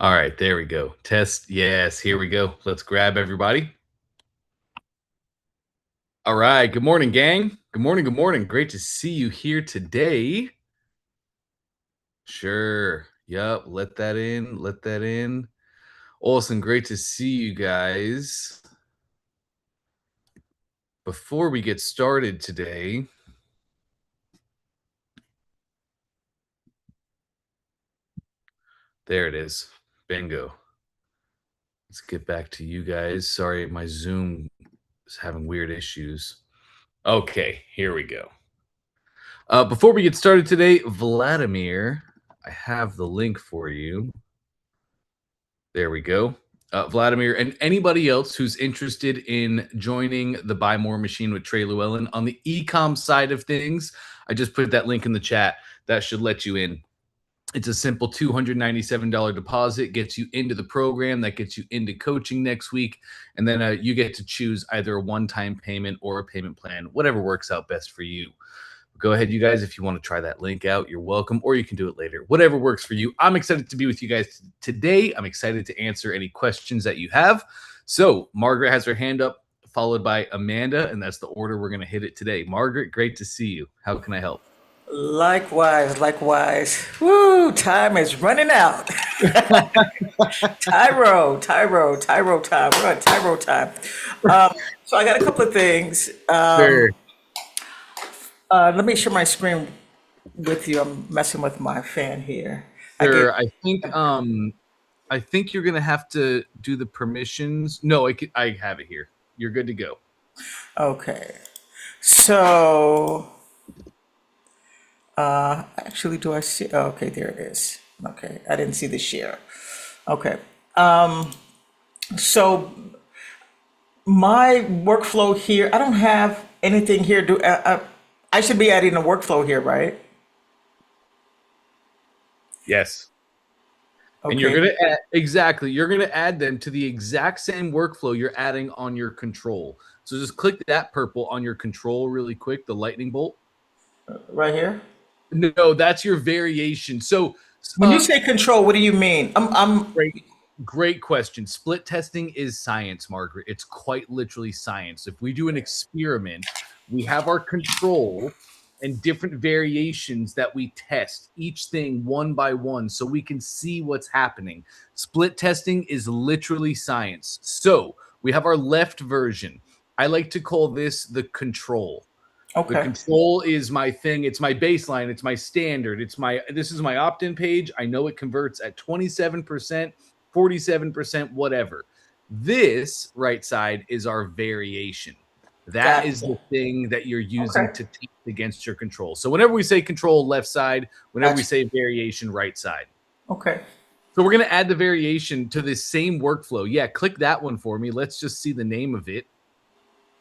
All right, there we go. Test. Yes, here we go. Let's grab everybody. All right. Good morning, gang. Good morning. Good morning. Great to see you here today. Sure. Yep. Let that in. Let that in. Awesome. Great to see you guys. Before we get started today, there it is. Bingo. Let's get back to you guys. Sorry, my Zoom is having weird issues. Okay, here we go. Before we get started today, Vladimir, I have the link for you. There we go. Vladimir, and anybody else who's interested in joining the Buy More machine with Trey Llewellyn on the e-com side of things, I just put that link in the chat. That should let you in. It's a simple $297 deposit, gets you into the program, that gets you into coaching next week, and then you get to choose either a one-time payment or a payment plan, whatever works out best for you. Go ahead, you guys, if you want to try that link out, you're welcome, or you can do it later. Whatever works for you. I'm excited to be with you guys today. I'm excited to answer any questions that you have. So Margaret has her hand up, followed by Amanda, and that's the order we're going to hit it today. Margaret, great to see you. How can I help? Likewise, likewise. Woo, time is running out. Tyro time. We're on Tyro time. So I got a couple of things. Sure. Let me share my screen with you. I'm messing with my fan here. I get Sure. I think you're gonna have to do the permissions. No, I have it here. You're good to go. okay. So actually, do I see? Oh, okay, there it is. Okay, I didn't see the share. Okay. So my workflow here, I don't have anything here. I should be adding a workflow here, right? Yes. And you're Okay. gonna add, exactly. You're gonna add them to the exact same workflow you're adding on your control. So just click that purple on your control really quick, the lightning bolt. Right here. No, that's your variation. So When you say control, what do you mean? great, great question. Split testing is science, Margaret. It's quite literally science. If we do an experiment, we have our control and different variations that we test each thing one by one so we can see what's happening. Split testing is literally science. So we have our left version. I like to call this the control. The Okay. control is my thing. It's my baseline. It's my standard. This is my opt-in page. I know it converts at 27%, 47%, whatever. This right side is our variation. That is Gotcha. the thing that you're Okay. using to test against your control. So whenever we say control left side, whenever we Gotcha. say variation right side. Okay. So we're going to add the variation to this same workflow. Yeah, click that one for me. Let's just see the name of it.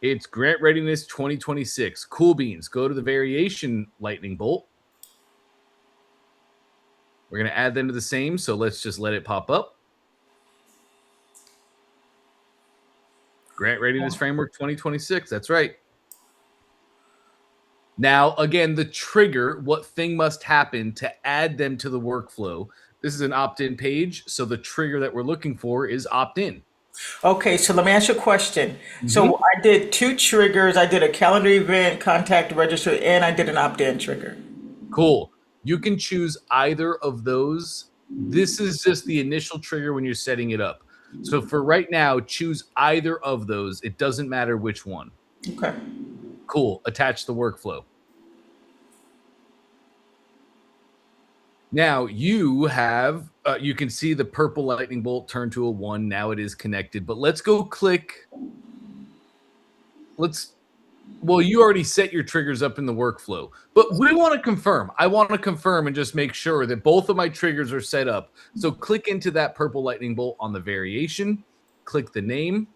It's Grant Readiness 2026. Cool beans. Go to the variation lightning bolt. We're going to add them to the same, so let's just let it pop up. Grant Readiness Framework 2026. That's right. Now, again, the trigger, what thing must happen to add them to the workflow. This is an opt-in page, so the trigger that we're looking for is opt-in. Okay. So let me ask you a question. So Mhm. I did two triggers. I did a calendar event, contact register, and I did an opt-in trigger. Cool. You can choose either of those. This is just the initial trigger when you're setting it up. So for right now, choose either of those. It doesn't matter which one. Okay. Cool. Attach the workflow. Now you have, you can see the purple lightning bolt turn to a 1. Now it is connected. But let's go click. Well, you already set your triggers up in the workflow, but we want to confirm. I want to confirm and just make sure that both of my triggers are set up. So click into that purple lightning bolt on the variation, click the name.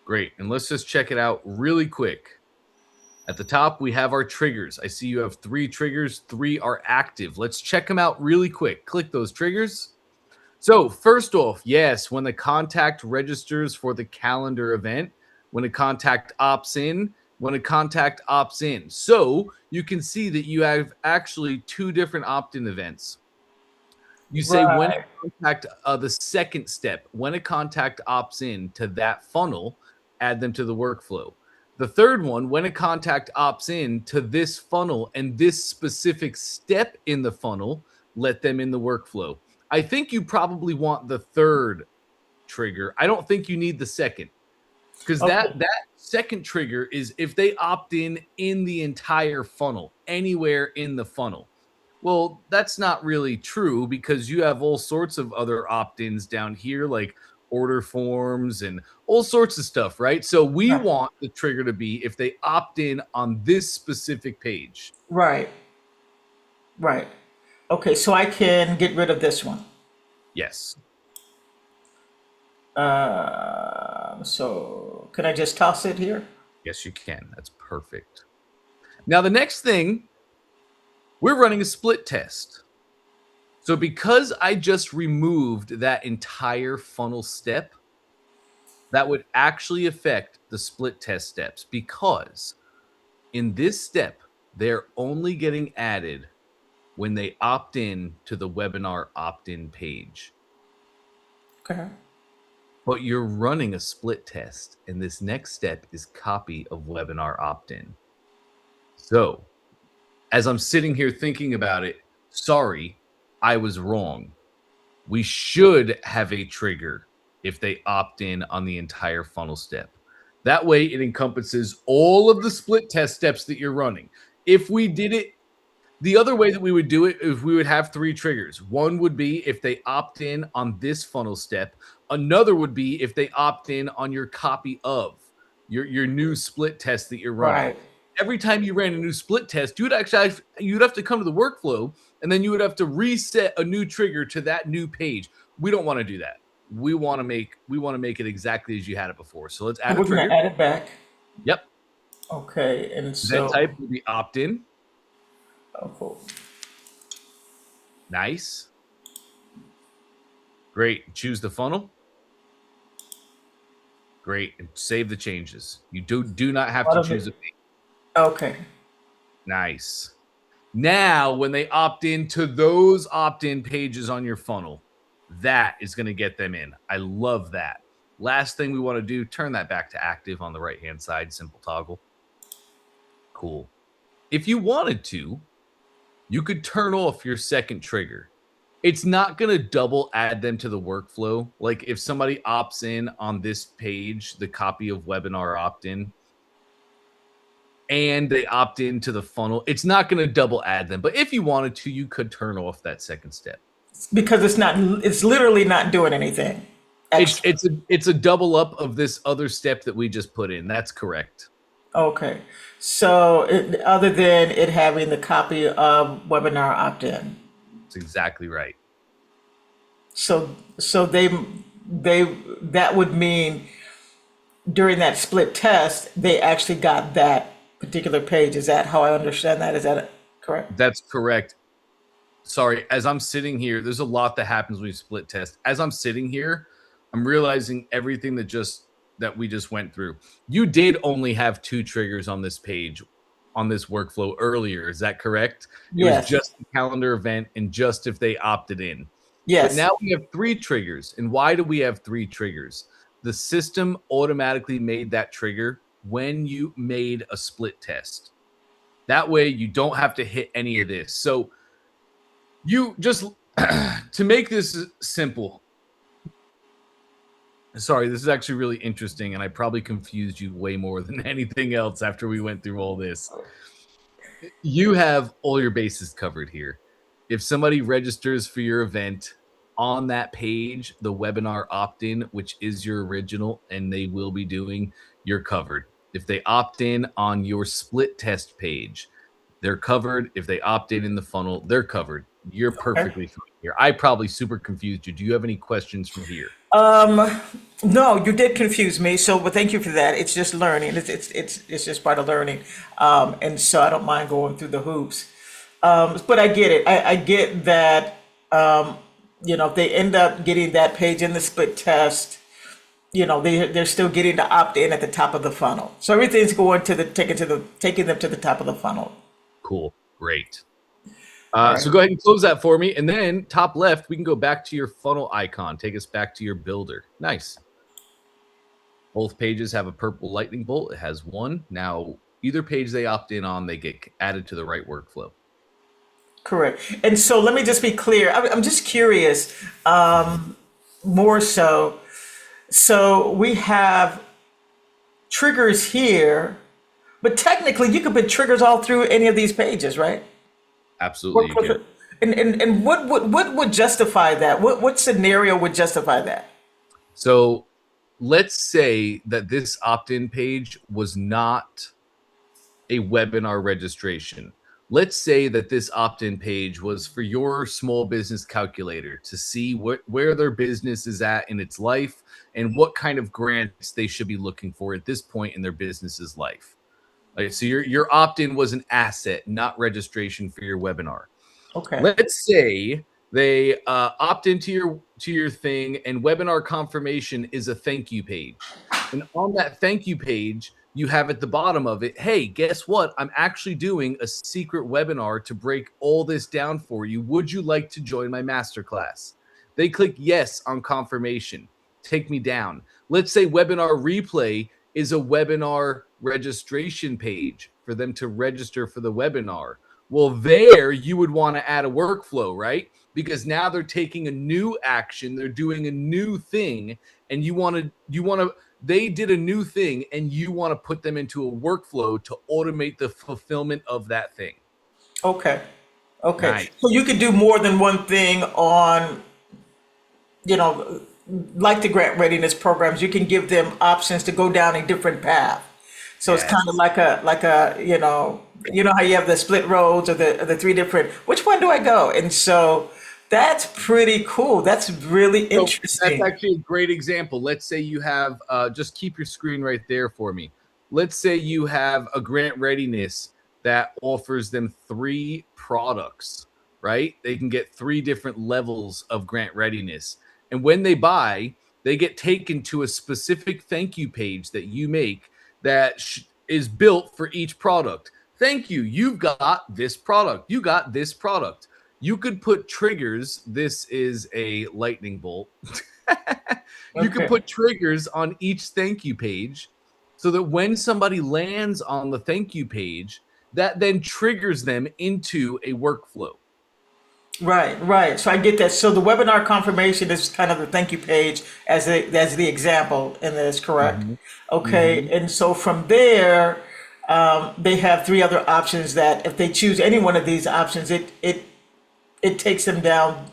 Great. And let's just check it out really quick. At the top, we have our triggers. I see you have 3 triggers. 3 are active. Let's check them out really quick. Click those triggers. So first off, yes, when the contact registers for the calendar event, when a contact opts in, when a contact opts in. So you can see that you have actually 2 different opt-in events. You say when Right. a contact, the second step, when a contact opts in to that funnel, add them to the workflow. The third one, when a contact opts in to this funnel and this specific step in the funnel, let them in the workflow. I think you probably want the third trigger. I don't think you need the second because Okay. that second trigger is if they opt in the entire funnel, anywhere in the funnel. Well, that's not really true because you have all sorts of other opt-ins down here, like order forms and all sorts of stuff, right? So we Right. want the trigger to be if they opt in on this specific page. Right. Right. Okay. So I can get rid of this one. Yes. So can I just toss it here? Yes, you can. That's perfect. Now, the next thing, we're running a split test. So because I just removed that entire funnel step, that would actually affect the split test steps because in this step, they're only getting added when they opt in to the webinar opt in page. Okay. But you're running a split test, and this next step is copy of webinar opt in. So, as I'm sitting here thinking about it, sorry, I was wrong. We should have a trigger if they opt in on the entire funnel step. That way, it encompasses all of the split test steps that you're running. If we did it the other way that we would do it is we would have three triggers. One would be if they opt in on this funnel step. Another would be if they opt in on your copy of your new split test that you're running. Right. Every time you ran a new split test, you'd have to come to the workflow and then you would have to reset a new trigger to that new page. We don't want to do that. We want to make it exactly as you had it before. So let's add And a we're gonna trigger. add it back. Yep. Okay. And Event so, type will be opt in. oh, cool. Nice. Great. Choose the funnel. Great. And save the changes. You do not have What to of choose it? a page. Okay. Nice. Now, when they opt into those opt-in pages on your funnel, that is going to get them in. I love that. Last thing we want to do, turn that back to active on the right-hand side, simple toggle. Cool. If you wanted to, you could turn off your second trigger. It's not going to double add them to the workflow. Like if somebody opts in on this page, the copy of webinar opt-in, and they opt into the funnel, it's not going to double add them. But if you wanted to, you could turn off that second step. Because it's not. It's literally not doing anything It's extra. it's a it's a double up of this other step that we just put in. That's correct. Okay. So other than it having the copy of webinar opt-in, That's exactly right. so they that would mean during that split test they actually got that particular page. Is that how I understand that? Is that correct? That's correct. Sorry, as I'm sitting here, there's a lot that happens when you split test. As I'm sitting here, I'm realizing everything that we just went through. You did only have two triggers on this page, on this workflow earlier. Is that correct? It was Yes. just the calendar event and just if they opted in. But Yes. now we have three triggers. And why do we have three triggers? The system automatically made that trigger when you made a split test. That way you don't have to hit any of this. So you just to make this simple. Sorry, this is actually really interesting, and I probably confused you way more than anything else after we went through all this. You have all your bases covered here. If somebody registers for your event on that page, the webinar opt in, which is your original, and they will be doing, you're covered. If they opt in on your split test page, they're covered. If they opt in the funnel, they're covered. You're Okay. perfectly fine here. I probably super confused you. Do you have any questions from here? No, you did confuse me. So, but thank you for that. It's just learning. It's just part of learning. And so I don't mind going through the hoops. But I get it. I get that. If they end up getting that page in the split test, they're still getting to opt in at the top of the funnel. So everything's going to the taking them to the top of the funnel. Cool. Great. All So right. go ahead and close that for me. And then top left, we can go back to your funnel icon. Take us back to your builder. Nice. Both pages have a purple lightning bolt. It has one. Now, either page they opt in on, they get added to the right workflow. Correct. And so let me just be clear. I'm just curious, more so. So we have triggers here, but technically you could put triggers all through any of these pages, right? Absolutely, What, you what, can. and what would justify that? What scenario would justify that? So let's say that this opt in page was not a webinar registration. Let's say that this opt in page was for your small business calculator to see where their business is at in its life and what kind of grants they should be looking for at this point in their business's life. Like, so your opt in was an asset, not registration for your webinar. Okay. Let's say they opt into your thing, and webinar confirmation is a thank you page. And on that thank you page, you have at the bottom of it, hey, guess what? I'm actually doing a secret webinar to break all this down for you. Would you like to join my masterclass? They click yes on confirmation. Take me down. Let's say webinar replay is a webinar registration page for them to register for the webinar. Well, there you would want to add a workflow, right? Because now they're taking a new action, they're doing a new thing, and they did a new thing, and you want to put them into a workflow to automate the fulfillment of that thing. Okay. Okay. So Nice. you could do more than one thing on, you know, like the grant readiness programs. You can give them options to go down a different path. So it's kind of Yes. like a you know how you have the split roads or the three different. Which one do I go? And so that's pretty cool. That's really So that's interesting. actually a great example. Let's say you have, just keep your screen right there for me. Let's say you have a grant readiness that offers them three products, right? They can get three different levels of grant readiness. And when they buy, they get taken to a specific thank you page that you make that is built for each product. Thank you. You've got this product. You got this product. You could put triggers. This is a lightning bolt. You could Okay. put triggers on each thank you page so that when somebody lands on the thank you page, that then triggers them into a workflow. Right, right. So I get that. So the webinar confirmation is kind of the thank you page as the example, and that's correct. Mhm. Okay, Mhm. and so from there, they have three other options that if they choose any one of these options, it takes them down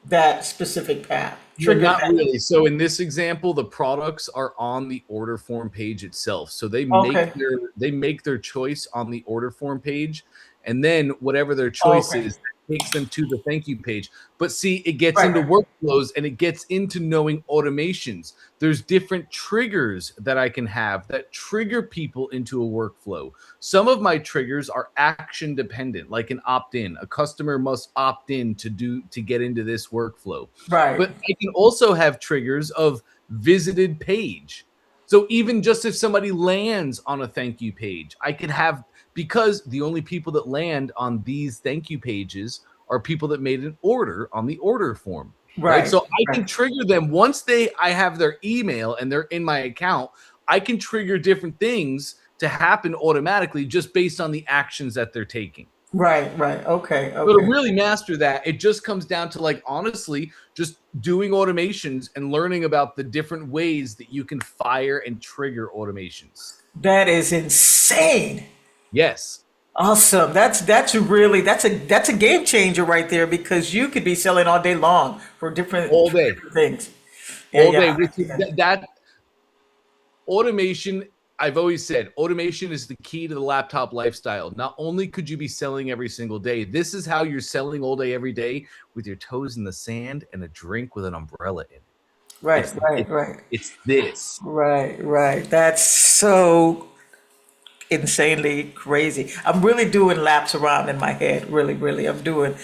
that specific path, No, triggers not that. really. So in this example, the products are on the order form page itself. So Okay, they make their choice on the order form page, and then whatever their choice okay, is, that takes them to the thank you page. But see, it gets right, into right, workflows and it gets into knowing automations. There's different triggers that I can have that trigger people into a workflow. Some of my triggers are action dependent, like an opt-in. A customer must opt in to get into this workflow. right, But I can also have triggers of visited page. So even just if somebody lands on a thank you page, I could have, because the only people that land on these thank you pages are people that made an order on the order form, right? right, So I can right. trigger them once I have their email and they're in my account. I can trigger different things to happen automatically just based on the actions that they're taking. Right, right. Okay, So to okay. really master that, it just comes down to, like, honestly, just doing automations and learning about the different ways that you can fire and trigger automations. That is insane. Yes, Awesome. That's a game changer right there because you could be selling all day long for all for day, different things. Yeah, all yeah, day. Which is yeah. that automation. I've always said automation is the key to the laptop lifestyle. Not only could you be selling every single day, this is how you're selling all day, every day, with your toes in the sand and a drink with an umbrella in it. Right, It's right, it's right, it's this. right, right. That's so insanely crazy. I'm really doing laps around in my head. Really, really. I'm doing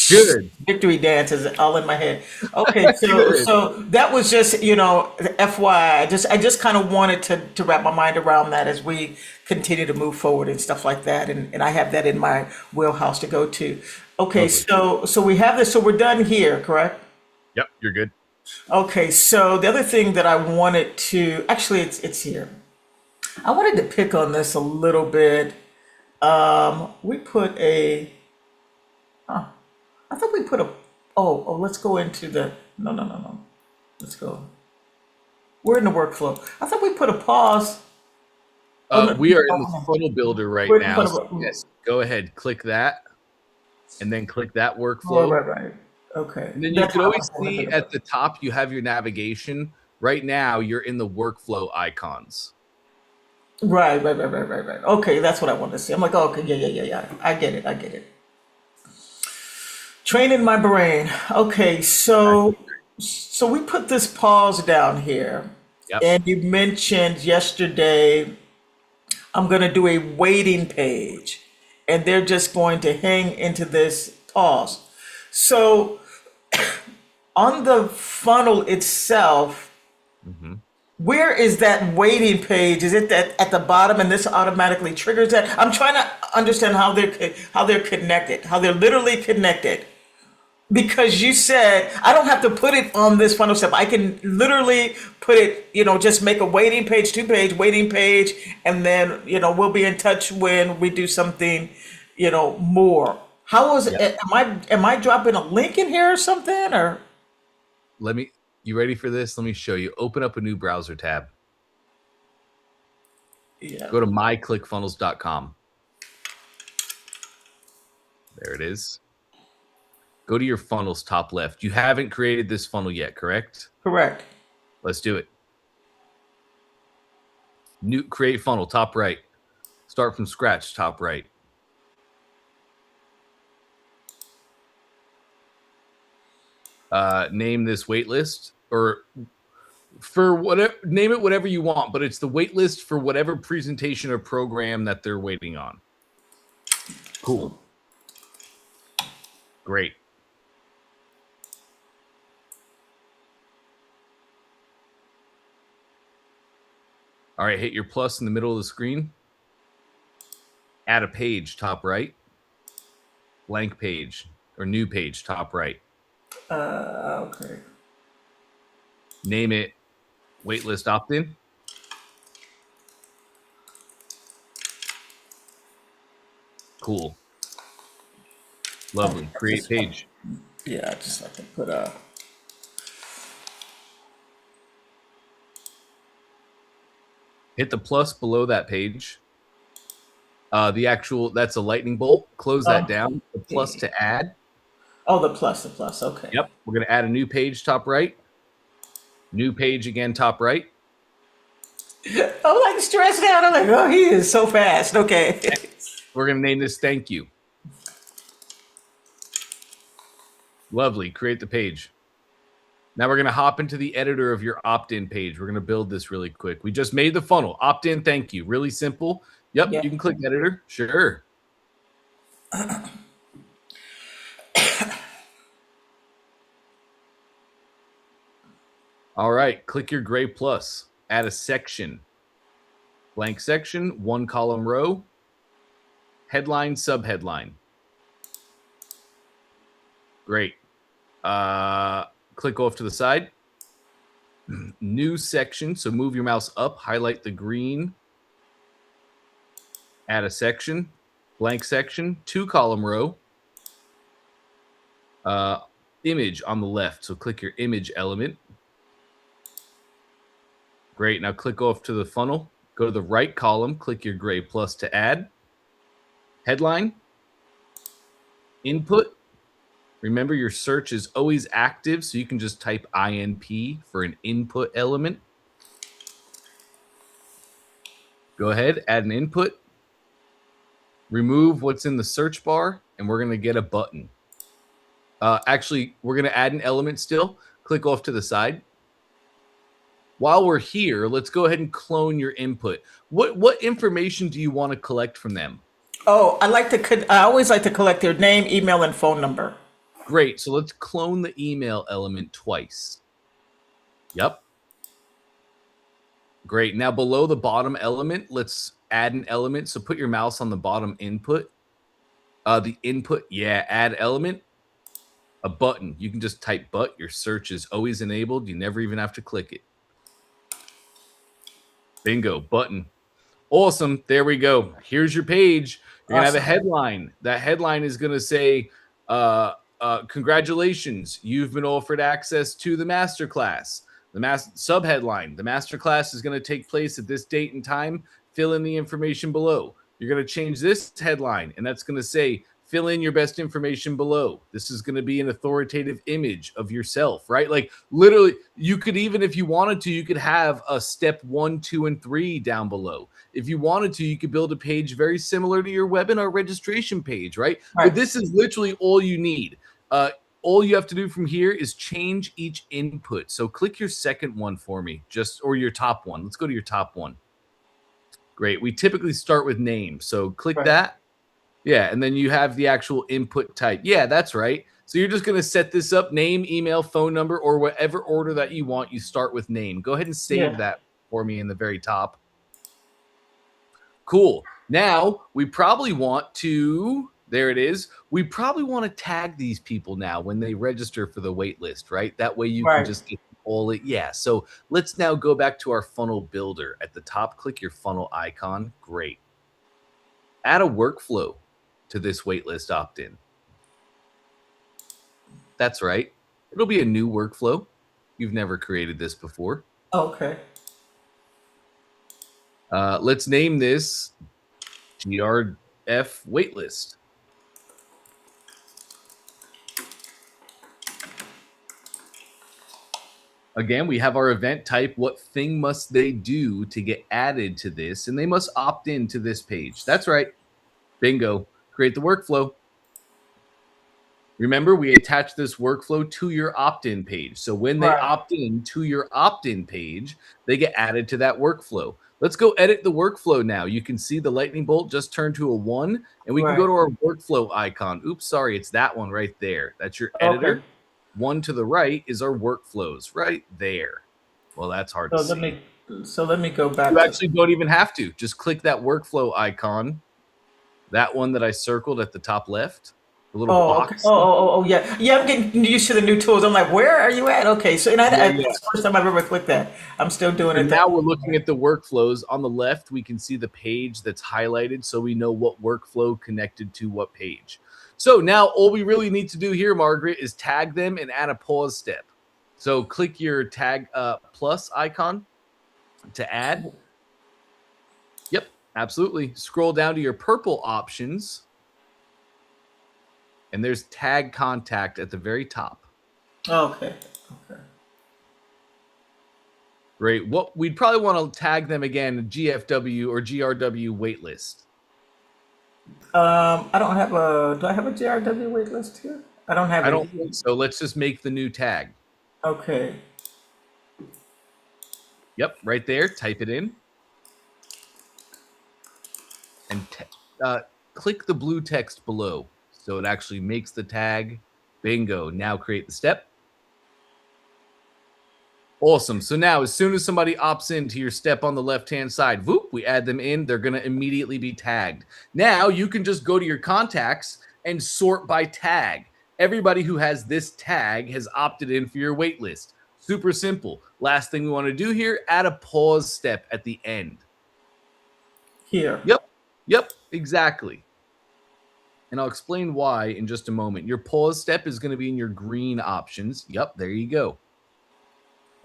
Good. Victory dance is all in my head. Okay, so Good. so that was just, FYI. I just kind of wanted to wrap my mind around that as we continue to move forward and stuff like that, and I have that in my wheelhouse to go to. Okay, Lovely. so we have this. So we're done here, correct? Yep, you're good. Okay, so the other thing that I wanted to actually it's here. I wanted to pick on this a little bit. We put a I thought we put a let's go into the no. Let's go. We're in the workflow. I thought we put a pause. Oh no, We are in the funnel builder right we're in now. front So of yes, go ahead, click that, and then click that right, workflow. right, right. Okay. And then you That's could what I always was having to see think at about. the top, you have your navigation. Right now, you're in the workflow icons. Right. Okay, that's what I wanted to see. I'm like, oh, okay, yeah. I get it. I get it. Training my brain. Okay, Exactly. so we put this pause down here, Yep. and you mentioned yesterday I'm going to do a waiting page, and they're just going to hang into this pause. So on the funnel itself, Hmm. where is that waiting page? Is it that at the bottom, and this automatically triggers that? I'm trying to understand how they're connected, how they're literally connected. Because you said I don't have to put it on this funnel step. I can literally put it, just make a waiting page, two-page waiting page, and then, we'll be in touch when we do something, more. How is it? Yep. Am I dropping a link in here or something? Or Let me. You ready for this? Let me show you. Open up a new browser tab. yeah, Go to myclickfunnels.com. There it is. Go to your funnels top left. You haven't created this funnel yet, correct? correct. Let's do it. New create funnel top right. Start from scratch top right. Name this waitlist or for whatever name it whatever you want, but it's the waitlist for whatever presentation or program that they're waiting on. Cool. Great. All right, hit your plus in the middle of the screen. Add a page top right. Blank page or new page top right. Okay. Name it waitlist opt-in. Cool. Lovely. I Create just want, page. yeah, I just like to put a. Hit the plus below that page. That's a lightning bolt. Close that down. The plus Okay. to add. Oh, the plus. Okay. Yep. We're going to add a new page top right. New page again top right. I'm like stressed out. I'm like, oh, he is so fast. Okay. We're going to name this thank you. Lovely. Create the page. Now we're going to hop into the editor of your opt-in page. We're going to build this really quick. We just made the funnel. Opt-in, thank you. Really simple. Yep, Yeah. you can click editor. Sure. All right, click your gray plus. Add a section. Blank section, one column row. Headline, subheadline. Great. Click off to the side. New section. So move your mouse up, highlight the green. Add a section. Blank section, two column row. Image on the left. So click your image element. Great. Now click off to the funnel. Go to the right column. Click your gray plus to add. Headline. Input. Remember, your search is always active, so you can just type INP for an input element. Go ahead, add an input. Remove what's in the search bar, and we're going to get a button. Actually, we're going to add an element still. Click off to the side. While we're here, let's go ahead and clone your input. What information do you want to collect from them? Oh, I always like to collect their name, email, and phone number. Great. So let's clone the email element twice. Yep. Great. Now below the bottom element, let's add an element. So put your mouse on the bottom input. The input, yeah, add element, a button. You can just type but. Your search is always enabled. You never even have to click it. Bingo, button. Awesome. There we go. Here's your page. You're going to have a Awesome. headline. That headline is going to say, congratulations, you've been offered access to the masterclass. The subheadline, the masterclass is going to take place at this date and time. Fill in the information below. You're going to change this headline, and that's going to say, fill in your best information below. This is going to be an authoritative image of yourself, right? Like literally, you could even, if you wanted to, you could have a step 1, 2, and 3 down below. If you wanted to, you could build a page very similar to your webinar registration page, right? But Right. this is literally all you need. All you have to do from here is change each input. So click your second one for me, or your top one. Let's go to your top one. Great. We typically start with name. So click Right. that. Yeah, and then you have the actual input type. Yeah, that's right. So you're just going to set this up, name, email, phone number, or whatever order that you want. You start with name. Go ahead and save Yeah. that for me in the very top. Cool. Now we probably want to, there it is. We probably want to tag these people now when they register for the wait list, right? That way you can Right. just get all it. Yeah. So let's now go back to our funnel builder. At the top, click your funnel icon. Great. Add a workflow to this waitlist opt-in. That's right. It'll be a new workflow. You've never created this before. Okay. Let's name this GRF waitlist. Again, we have our event type. What thing must they do to get added to this? And they must opt in to this page. That's right. Bingo. Create the workflow. Remember, we attach this workflow to your opt-in page. So when they Right. opt in to your opt-in page, they get added to that workflow. Let's go edit the workflow now. You can see the lightning bolt just turned to a 1, and we can Right. go to our workflow icon. Oops, sorry, it's that one right there. That's your Okay. editor. 1 to the right is our workflows right there. Well, that's hard So to let see. me so let me go You back to. actually don't even have to. Just click that workflow icon, that one that I circled at the top left, the little Oh, okay. box. Yeah. Yeah, I'm getting used to the new tools. I'm like, where are you at? Okay. So, Yeah, it's yeah. the first time I've ever clicked that. I'm still doing So it that now we're way. looking at the workflows. On the left, we can see the page that's highlighted so we know what workflow connected to what page. So now all we really need to do here, Margaret, is tag them and add a pause step. So click your tag plus icon to add. Yep, absolutely. Scroll down to your purple options, and there's tag contact at the very top. Okay. Okay. Great. What we'd probably want to tag them again, GFW or GRW waitlist. I don't have a. Do I have a JRW wait list here? I don't have I it don't here. think so. Let's just make the new tag. Okay. Yep, right there. Type it in and click the blue text below so it actually makes the tag. Bingo. Now create the step. Awesome. So now, as soon as somebody opts into your step on the left-hand side, whoop, we add them in. They're going to immediately be tagged. Now you can just go to your contacts and sort by tag. Everybody who has this tag has opted in for your wait list. Super simple. Last thing we want to do here, add a pause step at the end. Here. Yep, exactly. And I'll explain why in just a moment. Your pause step is going to be in your green options. Yep, there you go.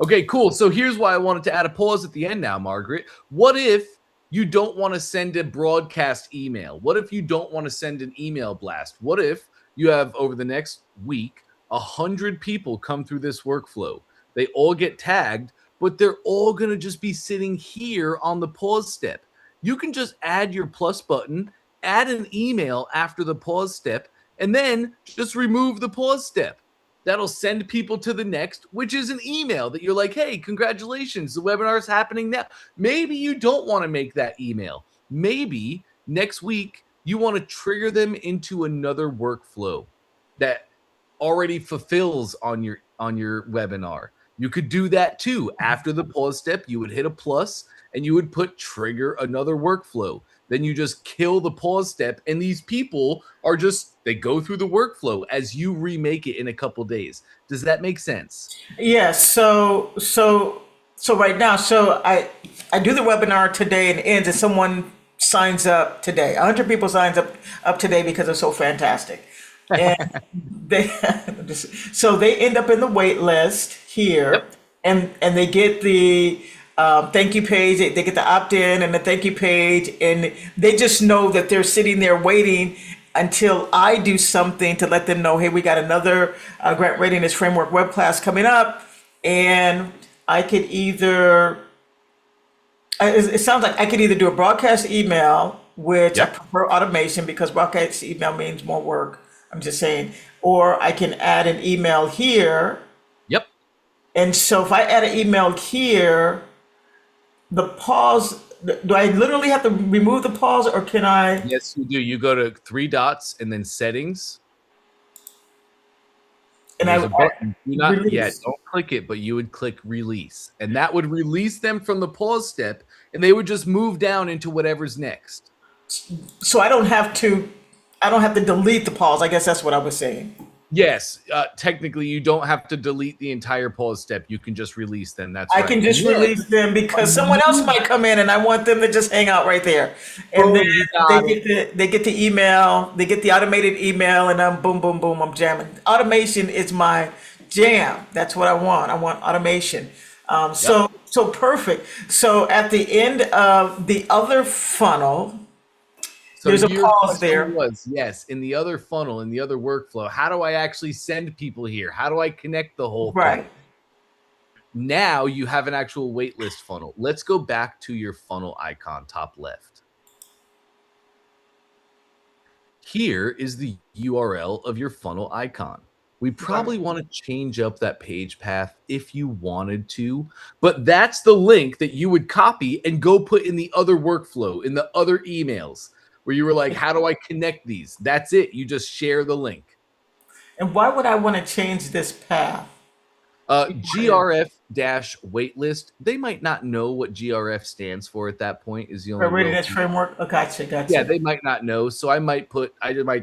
Okay, cool. So here's why I wanted to add a pause at the end now, Margaret. What if you don't want to send a broadcast email? What if you don't want to send an email blast? What if you have over the next week 100 people come through this workflow? They all get tagged, but they're all going to just be sitting here on the pause step. You can just add your plus button, add an email after the pause step, and then just remove the pause step. That'll send people to the next, which is an email that you're like, hey, congratulations, the webinar is happening now. Maybe you don't want to make that email. Maybe next week you want to trigger them into another workflow that already fulfills on your webinar. You could do that too. After the pause step, you would hit a plus and you would put trigger another workflow. Then you just kill the pause step, and these people are just they go through the workflow as you remake it in a couple days. Does that make sense? Yes. So right now, I do the webinar today and it ends, and someone signs up today. 100 people signs up today because it's so fantastic, and they so they end up in the wait list here, Yep. and they get the thank you page. They get the opt in and the thank you page, and they just know that they're sitting there waiting until I do something to let them know, hey, we got another grant readiness framework web class coming up, and I could either it sounds like I could either do a broadcast email, which I Yep. prefer automation because broadcast email means more work. I'm just saying, or I can add an email here. Yep. And so if I add an email here, the pause, do I literally have to remove the pause or can I? Yes, you do. You go to three dots and then settings, and And there's I a button. Do not yet. release? Don't click it, but you would click release. And that would release them from the pause step, and they would just move down into whatever's next. So I don't have to delete the pause. I guess that's what I was saying. Yes, technically, you don't have to delete the entire pause step. You can just release them. That's I right. can And just then, release them because when someone else you might come in and I want them to just hang out right there. And then boom, you they got it. get the email, they get the automated email, and I'm boom, boom, boom, I'm jamming. Automation is my jam. That's what I want. I want automation. Um, Yep. so so perfect. So at the end of the other funnel, So there's a your pause question there. was, yes, in the other funnel, in the other workflow, how do I actually send people here? How do I connect the whole thing? Right. Now you have an actual waitlist funnel. Let's go back to your funnel icon, top left. Here is the URL of your funnel icon. We Right. probably want to change up that page path if you wanted to, but that's the link that you would copy and go put in the other workflow, in the other emails where you were like, how do I connect these? That's it. You just share the link. And why would I want to change this path? GRF dash waitlist. They might not know what GRF stands for at that point, is the For only real readiness thing. framework? Oh, gotcha, Yeah, gotcha. they might not know. So I might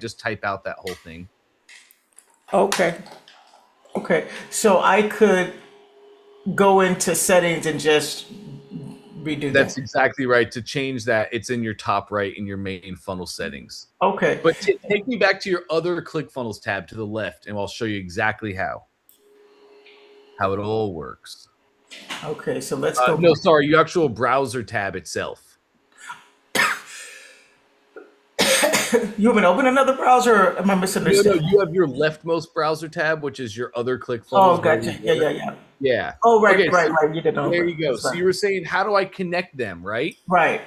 just type out that whole thing. Okay. Okay. So I could go into settings and just redo That's that. exactly right. To change that, it's in your top right in your main funnel settings. Okay. But take me back to your other ClickFunnels tab to the left, and I'll show you exactly how it all works. Okay. So let's go No, back. sorry, your actual browser tab itself. You want me to open another browser or am I No, misunderstanding? you have your leftmost browser tab, which is your other Oh, ClickFunnels where we gotcha. Yeah, were. yeah, yeah. Yeah. Oh, right, Okay, right, so right. You didn't there open. you go. That's So fine. you were saying, how do I connect them, right? Right.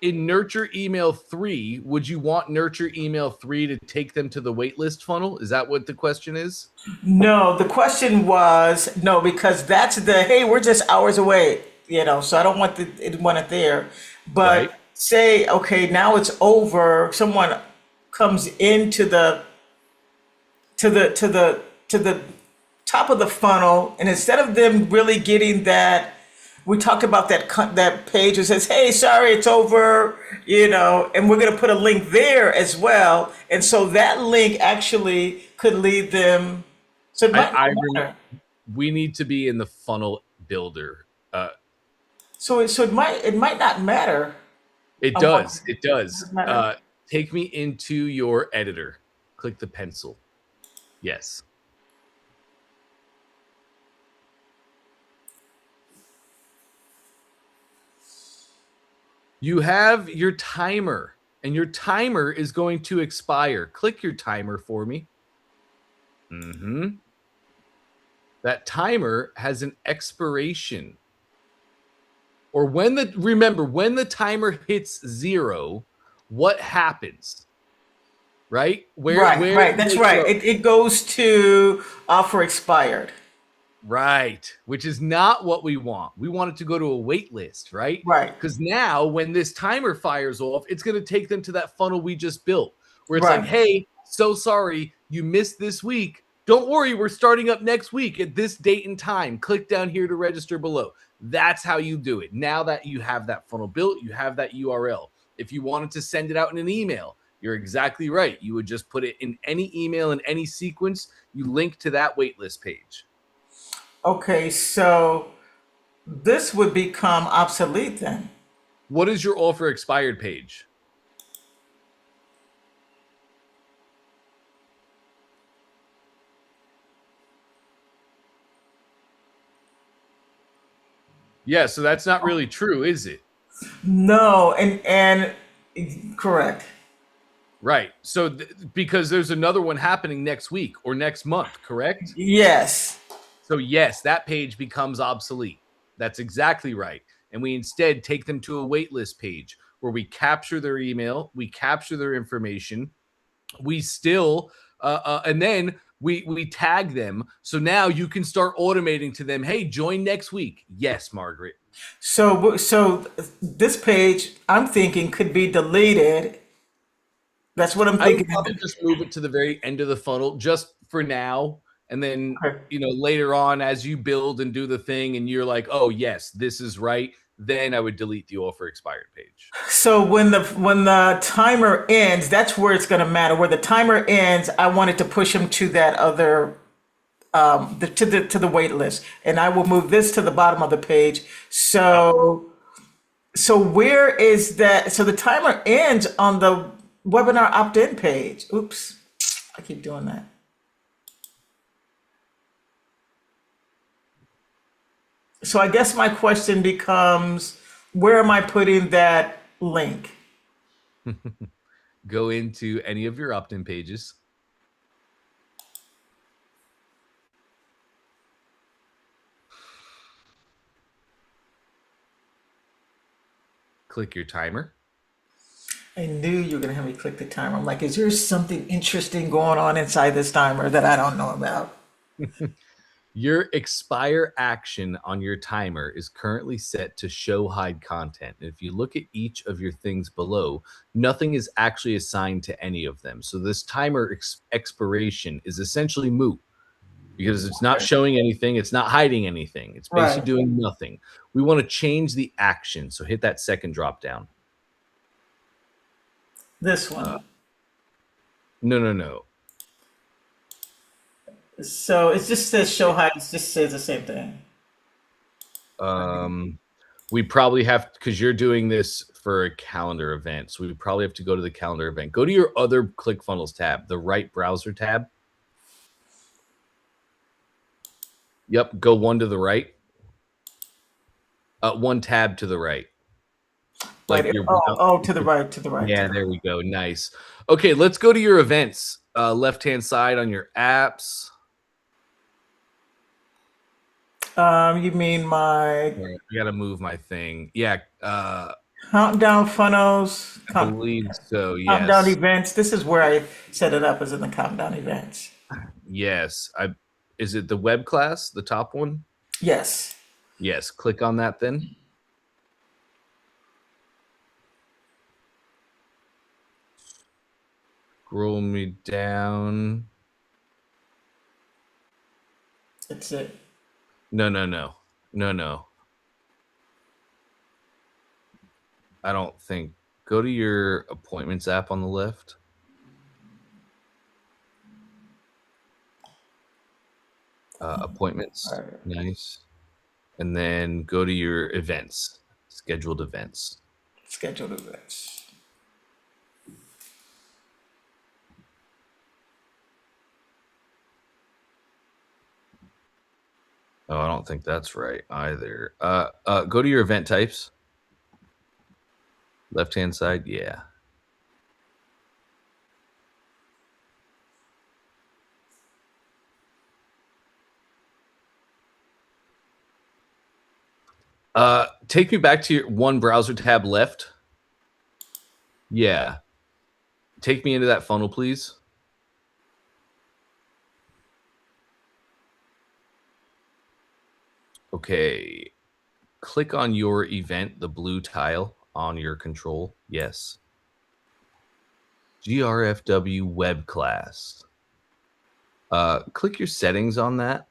In Nurture Email 3, would you want Nurture Email 3 to take them to the waitlist funnel? Is that what the question is? No, the question was no, because that's the hey, we're just hours away, so I don't want it there. Right? But say, okay, now it's over. Someone comes into the top of the funnel, and instead of them really getting that, we talked about that page that says, "Hey, sorry, it's over," and we're gonna put a link there as well, and so that link actually could lead them. So it might not I rem- matter. we need to be in the funnel builder. So it might not matter. It On what does. It does. does matter. Take me into your editor. Click the pencil. Yes. You have your timer, and your timer is going to expire. Click your timer for me. That timer has an expiration. Or remember, when the timer hits 0, what happens? Right? Right, Where right. do That's they right. go? It goes to offer expired. Right, which is not what we want. We want it to go to a wait list, right? Right, Because now when this timer fires off, it's going to take them to that funnel we just built, where it's like, right. hey, so sorry you missed this week. Don't worry, we're starting up next week at this date and time. Click down here to register below. That's how you do it. Now that you have that funnel built, you have that URL. If you wanted to send it out in an email, you're exactly right. You would just put it in any email in any sequence. You link to that waitlist page. Okay, so this would become obsolete then. What is your offer expired page? Yeah, so that's not really true, is it? No, and correct. Right. So because there's another one happening next week or next month, correct? Yes. So yes, that page becomes obsolete. That's exactly right. And we instead take them to a waitlist page where we capture their email, we capture their information, we still and then we tag them. So now you can start automating to them, hey, join next week. Yes, Margaret. So this page, I'm thinking, could be deleted. That's what I'm I would thinking. probably just move it to the very end of the funnel just for now. And then, Okay. later on, as you build and do the thing, and you're like, oh, yes, this is right, then I would delete the offer expired page. So when the timer ends, that's where it's going to matter. Where the timer ends, I wanted to push them to that other to the wait list, and I will move this to the bottom of the page. Yep. So where is that? So the timer ends on the webinar opt-in page. Oops, I keep doing that. So I guess my question becomes, where am I putting that link? Go into any of your opt in pages. Click your timer. I knew you were gonna have me click the timer. I'm like, is there something interesting going on inside this timer that I don't know about? Your expire action on your timer is currently set to show hide content. And if you look at each of your things below, nothing is actually assigned to any of them. So this timer expiration is essentially moot because it's not showing anything, it's not hiding anything. It's basically Right. doing nothing. We want to change the action. So hit that second drop down. This Uh, one. no, no, no. So it just says show height. It just says the same thing. Um, we probably have, because you're doing this for a calendar event, so we probably have to go to the calendar event. Go to your other ClickFunnels tab, the right browser tab. Yep, go one to the right. One tab to the right. Like Right. your Oh, to the right, to the right, to yeah, the there we go. Nice. Okay, let's go to your events. Left-hand side on your apps. right. You mean my All right, I gotta move my thing. Yeah, countdown funnels, I believe so. countdown Yes, events? This is where I set it up, as in the countdown events. yes. Is it the web class, the top one? Yes. Yes. Click on that then. Scroll me down. That's it. No, no, no, no, no. I don't think. Go to your appointments app on the left. All Appointments. right. Nice. And then go to your events, scheduled events. Scheduled events. Oh, I don't think that's right either. Go to your event types. Left hand side. Yeah. Take me back to your one browser tab left. Yeah. Take me into that funnel, please. Okay. Click on your event, the blue tile on your control. Yes. GRFW web class. Click your settings on that.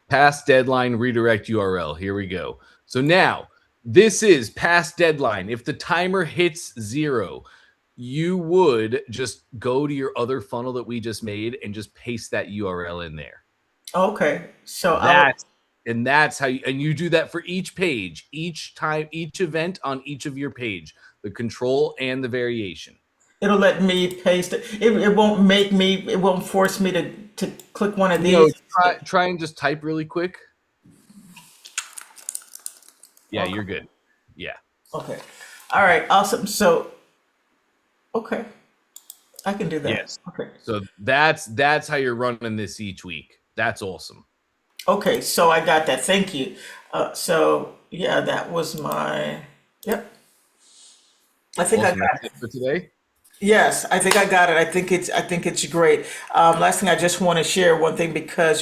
Past deadline redirect URL. Here we go. So now this is past deadline. If the timer hits 0, you would just go to your other funnel that we just made and just paste that URL in there. Okay. So I'll That's how you do that for each page, each time, each event on each of your page, the control and the variation. it'll let me paste it. It won't make me. It won't force me to click one of No, these. try and just type really quick. Yeah, you're Okay. good. Yeah. Okay. All right. Awesome. So okay, I can do that. Yes. Okay. So that's how you're running this each week. That's awesome. Okay. So I got that. Thank you. So yeah, that was my. Yep. I think I Awesome. got That's it. it for today. Yes, I think I got it. I think it's great. Last thing I just want to share one thing because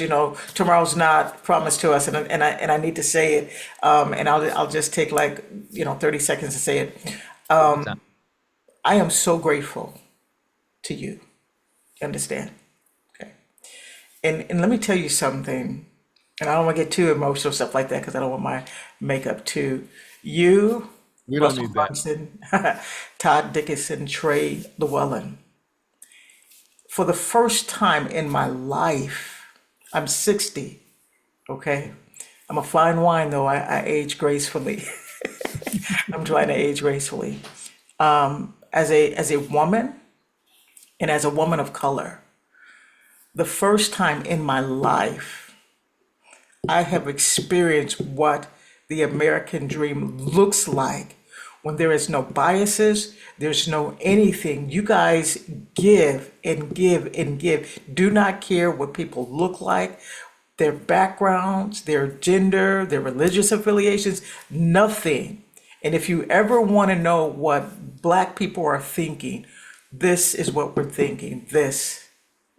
tomorrow's not promised to us, and I need to say it. And I'll just take like 30 seconds to say it. Take your time. I am so grateful to you. Understand? Okay. And let me tell you something. And I don't want to get too emotional stuff like that because I don't want my makeup to you, We don't Russell need that. Brunson, Todd Dickinson, Trey Llewellyn. For the first time in my life, I'm 60, okay? I'm a fine wine though. I age gracefully. I'm trying to age gracefully. As a woman and as a woman of color, the first time in my life I have experienced what the American dream looks like when there is no biases, there's no anything. You guys give and give and give. Do not care what people look like, their backgrounds, their gender, their religious affiliations, nothing. And if you ever want to know what Black people are thinking, this is what we're thinking. This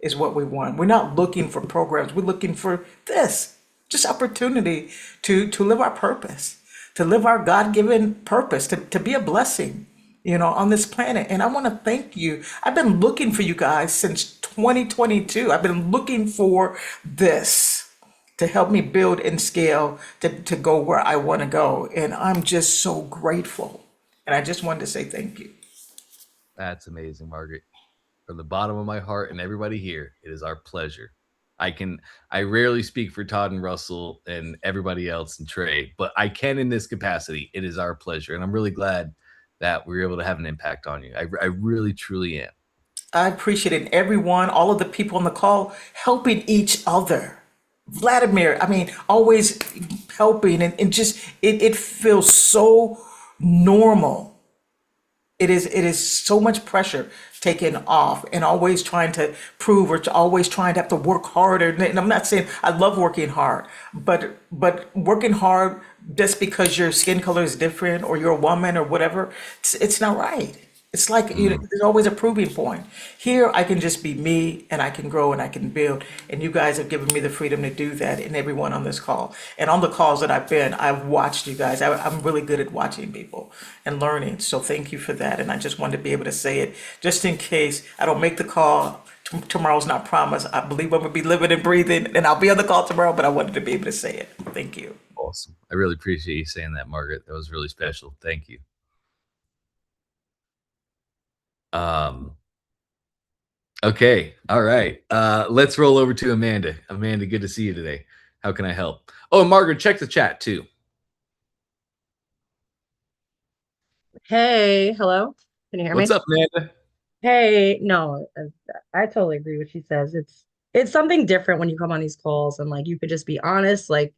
is what we want. We're not looking for programs. We're looking for this, just opportunity to live our purpose, to live our God-given purpose, to be a blessing, on this planet. And I want to thank you. I've been looking for you guys since 2022. I've been looking for this to help me build and scale to go where I want to go. And I'm just so grateful. And I just wanted to say thank you. That's amazing, Margaret. From the bottom of my heart and everybody here, it is our pleasure. I rarely speak for Todd and Russell and everybody else and Trey, but I can in this capacity. It is our pleasure. And I'm really glad that we were able to have an impact on you. I really, truly am. I appreciated everyone, all of the people on the call, helping each other. Vladimir, I mean, always helping and just it feels so normal. It is so much pressure taken off and always trying to prove or always trying to have to work harder. And I'm not saying I love working hard, but working hard just because your skin color is different or you're a woman or whatever, it's not right. It's like Mm, there's always a proving point. Here, I can just be me and I can grow and I can build. And you guys have given me the freedom to do that and everyone on this call. And on the calls that I've been, I've watched you guys. I'm really good at watching people and learning. So thank you for that. And I just wanted to be able to say it just in case I don't make the call. Tomorrow's not promised. I believe I'm going to be living and breathing and I'll be on the call tomorrow, but I wanted to be able to say it. Thank you. awesome. I really appreciate you saying that, Margaret. That was really special. Thank you. Um, okay. All right. Let's roll over to Amanda. Amanda, good to see you today. How can I help? Oh, and Margaret, check the chat too. Hey, hello. Can you hear What's me? up, Amanda? Hey, no, I totally agree with what she says. It's something different when you come on these calls and like you could just be honest, like,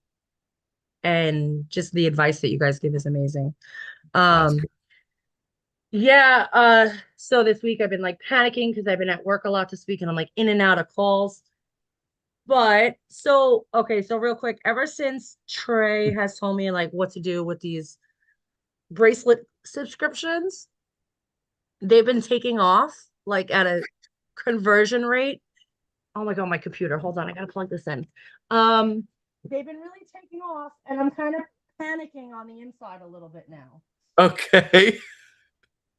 and just the advice that you guys give is amazing. That's Um, good. yeah, so this week I've been like panicking because I've been at work a lot this week and I'm like in and out of calls. But so okay, so real quick, ever since Trey has told me like what to do with these bracelet subscriptions, they've been taking off like at a conversion rate. Oh my God, my computer. Hold on, I gotta plug this in. They've been really taking off, and I'm kind of panicking on the inside a little bit now. Okay.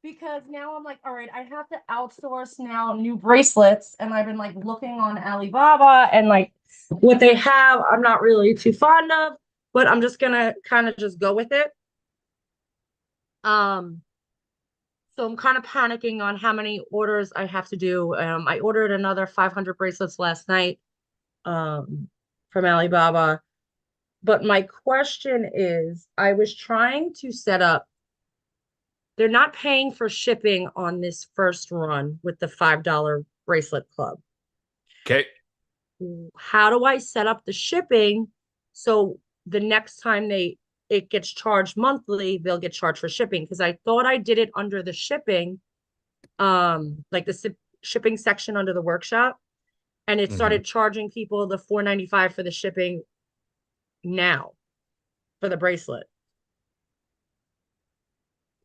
because now I'm like, all right, I have to outsource now new bracelets, and I've been like looking on Alibaba and like what they have, I'm not really too fond of, but I'm just gonna kind of just go with it. Um, so I'm kind of panicking on how many orders I have to do. I ordered another 500 bracelets last night, from Alibaba. But my question is, I was trying to set up, they're not paying for shipping on this first run with the $5 bracelet club. Okay. How do I set up the shipping so the next time it gets charged monthly, they'll get charged for shipping? Because I thought I did it under the shipping, like the shipping section under the workshop, and it Hmm. started charging people the 4.95 for the shipping now for the bracelet.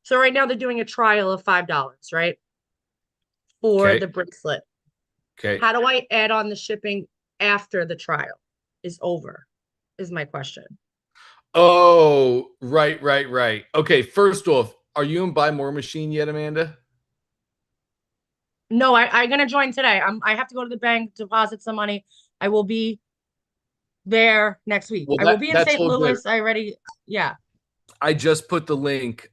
So right now they're doing a trial of $5, right? For Okay. the bracelet. Okay. How do I add on the shipping after the trial is over? Is my question. Oh, right, right, right. Okay, first off, are you in Buy More Machine yet, Amanda? No, I'm gonna join today. I have to go to the bank, deposit some money. I will be there next week. Well, I will be in that's St. all good. Louis. I already, yeah. I just put the link.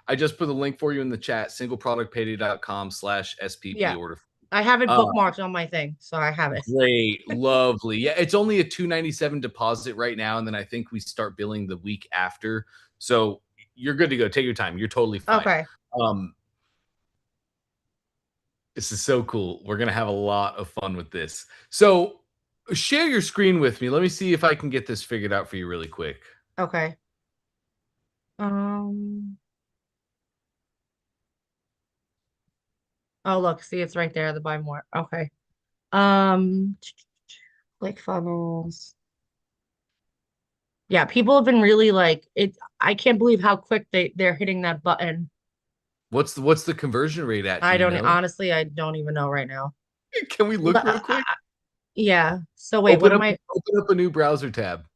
I just put the link for you in the chat, singleproductpayday.com/SPP Yeah. order. I have it Uh, bookmarked on my thing, so I have it. Great, lovely. Yeah, it's only a 297 deposit right now, and then I think we start billing the week after. So you're good to go. Take your time. You're totally fine. Okay. Um, this is so cool. We're gonna have a lot of fun with this. So share your screen with me. Let me see if I can get this figured out for you really quick. Okay. Um, oh look, see it's right there, the buy more. Okay. Um, click funnels. Yeah, people have been really like it. I can't believe how quick they're hitting that button. What's the conversion rate at? Do I you don't know? honestly, I don't even know right now. Can we look real Uh, quick? yeah. So wait, what am I? Open up a new browser tab.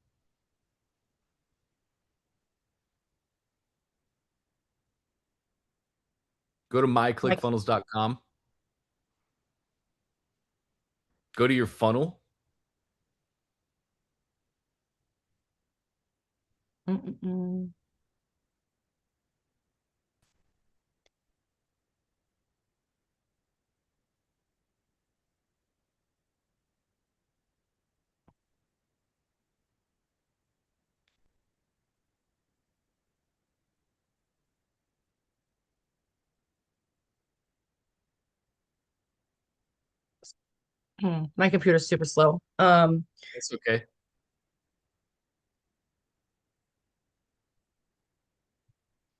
Go to Like, myclickfunnels.com. Go to your funnel. mm-mm-mm. My computer's super slow. That's okay.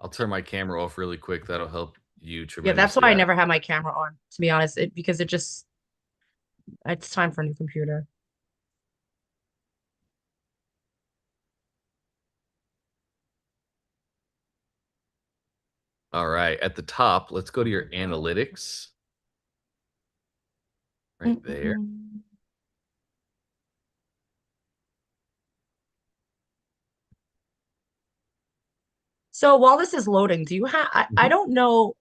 I'll turn my camera off really quick. That'll help you Yeah, that's tremendously why I out. never have my camera on, to be honest, because it just it's time for a new computer. All right. At the top, let's go to your analytics right there. Mm-mm-mm. So while this is loading, do you have? I Mhm. don't know.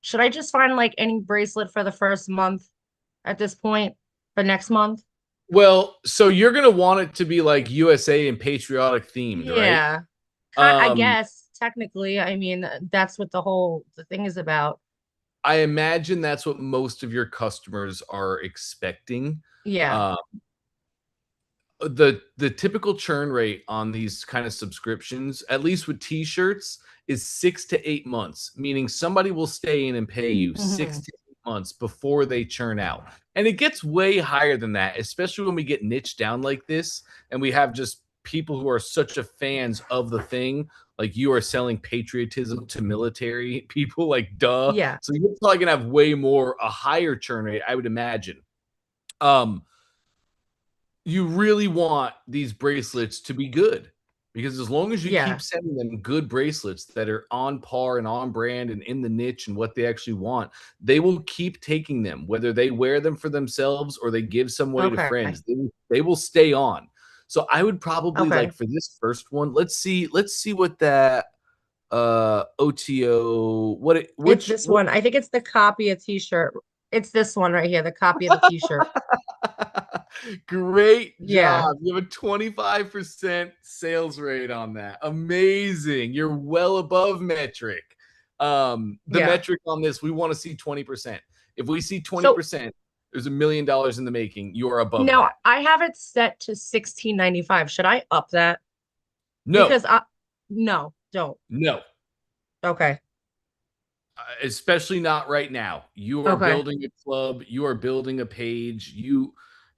Should I just find like any bracelet for the first month at this point for next month? Well, so you're gonna want it to be like USA and patriotic themed, right? Yeah, I Um, guess technically. I mean, that's what the thing is about. I imagine that's what most of your customers are expecting. Yeah. Um, the typical churn rate on these kind of subscriptions, at least with t-shirts, is 6 to 8 months, meaning somebody will stay in and pay you six Hmm. to 8 months before they churn out. And it gets way higher than that, especially when we get niched down like this and we have just people who are such a fans of the thing. Like you are selling patriotism to military people, like duh. Yeah. So you're probably gonna have way more a higher churn rate, I would imagine. Um, you really want these bracelets to be good because as long as you keep Yeah. sending them good bracelets that are on par and on brand and in the niche and what they actually want, they will keep taking them, whether they wear them for themselves or they give some away to Okay. friends. They will stay on. So I would probably Okay. like for this first one, let's see what that OTO. It's Which this one. I think it's the copy of t-shirt. It's this one right here, the copy of the t-shirt. Great Yeah. job. You have a 25% sales rate on that. Amazing. You're well above metric. The Yeah. metric on this, we want to see 20%. If we see So 20%, there's $1 million in the making. You are above now that. I have it set to 16.95. Should I up that? No, Because I no, don't. no. Okay. Especially not right now. You are Okay. building a club, you are building a page.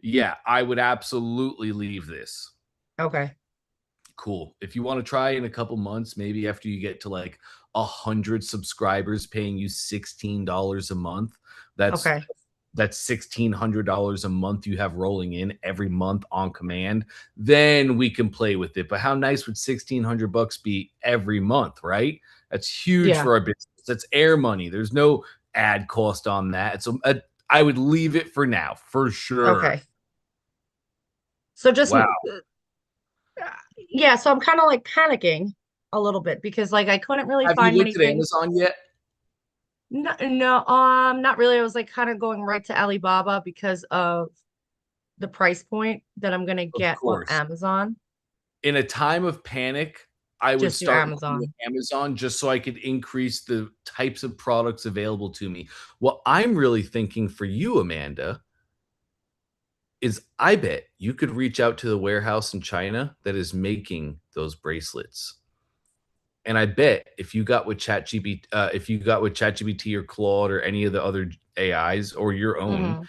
Yeah, I would absolutely leave this. Okay. Cool. If you want to try in a couple months, maybe after you get to like 100 subscribers paying you $16 a month, that's Okay. that's $1,600 a month you have rolling in every month on command. Then we can play with it. But how nice would $1,600 be every month, right? That's huge Yeah. for our business. That's air money. There's no ad cost on that. So I would leave it for now, for sure. Okay. So just Wow. yeah, so I'm kind of like panicking a little bit because like I couldn't really Have you find many looked at things. Amazon yet? No, no, not really. I was like kind of going right to Alibaba because of the price point that I'm gonna Of get off course. Amazon. In a time of panic, I would Just do start looking Amazon. at Amazon just so I could increase the types of products available to me. What I'm really thinking for you, Amanda, is I bet you could reach out to the warehouse in China that is making those bracelets. And I bet if you got with ChatGPT or Claude or any of the other AIs or your own, Hmm.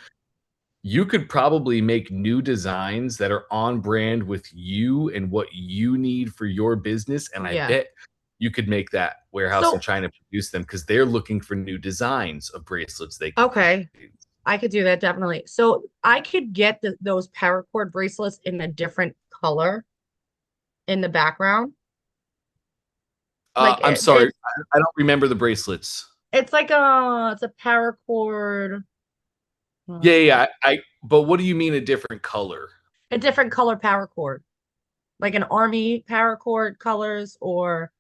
you could probably make new designs that are on brand with you and what you need for your business. And I Yeah. bet you could make that warehouse in So, China produce them because they're looking for new designs of bracelets they can okay, create. I could do that definitely. So I could get those paracord bracelets in a different color in the background. Like I'm sorry, I don't remember the bracelets. it's like it's a paracord, Yeah, yeah, uh, yeah, but what do you mean a different color? a different color paracord, like an army paracord colors or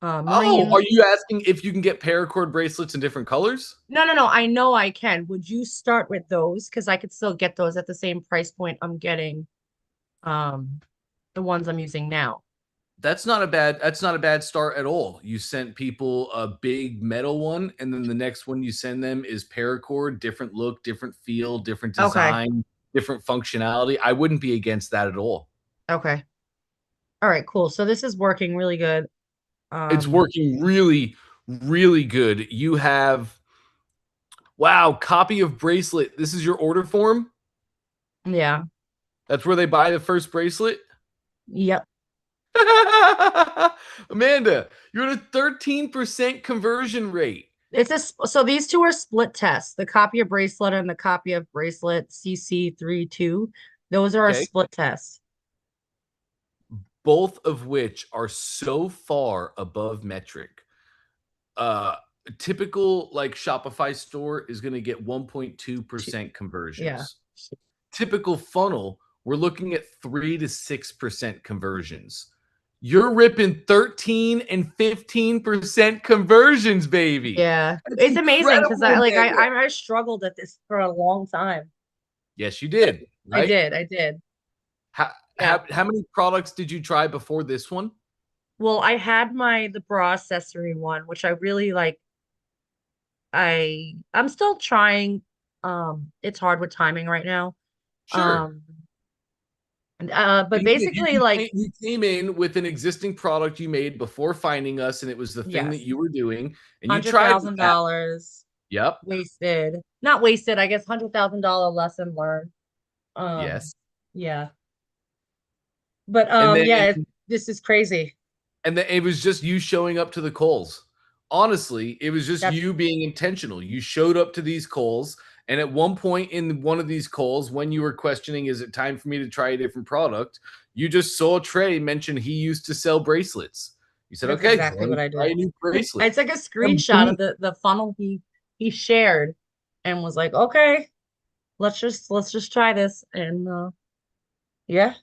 Oh, marine. are you asking if you can get paracord bracelets in different colors? No, no, no. I know I can. Would you start with those? Because I could still get those at the same price point I'm getting um the ones I'm using now. That's not a bad start at all. You sent people a big metal one, and then the next one you send them is paracord, different look, different feel, different Okay. design, different functionality. I wouldn't be against that at all. Okay. All right, cool. So this is working really good. It's Um, working really, really good. You have wow, copy of bracelet. This is your order form? yeah. That's where they buy the first bracelet? Yep. Amanda, you're at a 13% conversion rate. So these two are split tests, the copy of bracelet and the copy of bracelet CC32. Those are a Okay. split test. Both of which are so far above metric. Uh Typical like Shopify store is going to get Two- 1.2% Yeah. conversions. Typical funnel, we're looking at 3 to 6% conversions. You're ripping 13 and 15% conversions, baby. Yeah. That's It's amazing because incredible, Amanda. I struggled at this for a long time. Yes, you did, I right? did. I did. How, Yeah. how many products did you try before this one? Well, I had the bra accessory one, which I really like. I'm still trying. It's hard with timing right now. Sure. Um, but And basically like you came in with an existing product you made before finding us, and it was the thing that yes, you were doing, and you hundred tried with thousand that. dollars Yep. wasted. Not wasted, I guess $100,000 lesson learned. Um, Yes. yeah. But And then yeah, this is crazy. it was just you showing up to the calls. Honestly, it was just That's you being intentional. You showed up to these calls, and at one point in one of these calls, when you were questioning, is it time for me to try a different product? You just saw Trey mention he used to sell bracelets. You said, that's okay, exactly let me what I try did. a new I bracelet. took a And screenshot of boom. the funnel he shared and was like, okay, let's just try this. And yeah,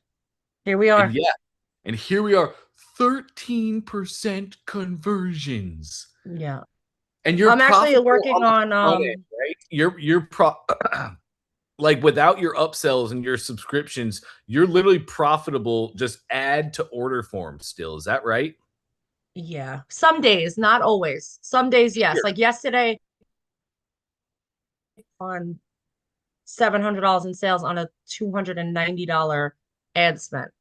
here we And are. yeah, and here we are 13% conversions. Yeah. And you're I'm actually profitable working on the on front end, right? Like without your upsells and your subscriptions, you're literally profitable just add to order form still. Is that right? yeah. Some days, not always. Some days, yes. Sure. Like yesterday on $700 in sales on a $290 ad spend.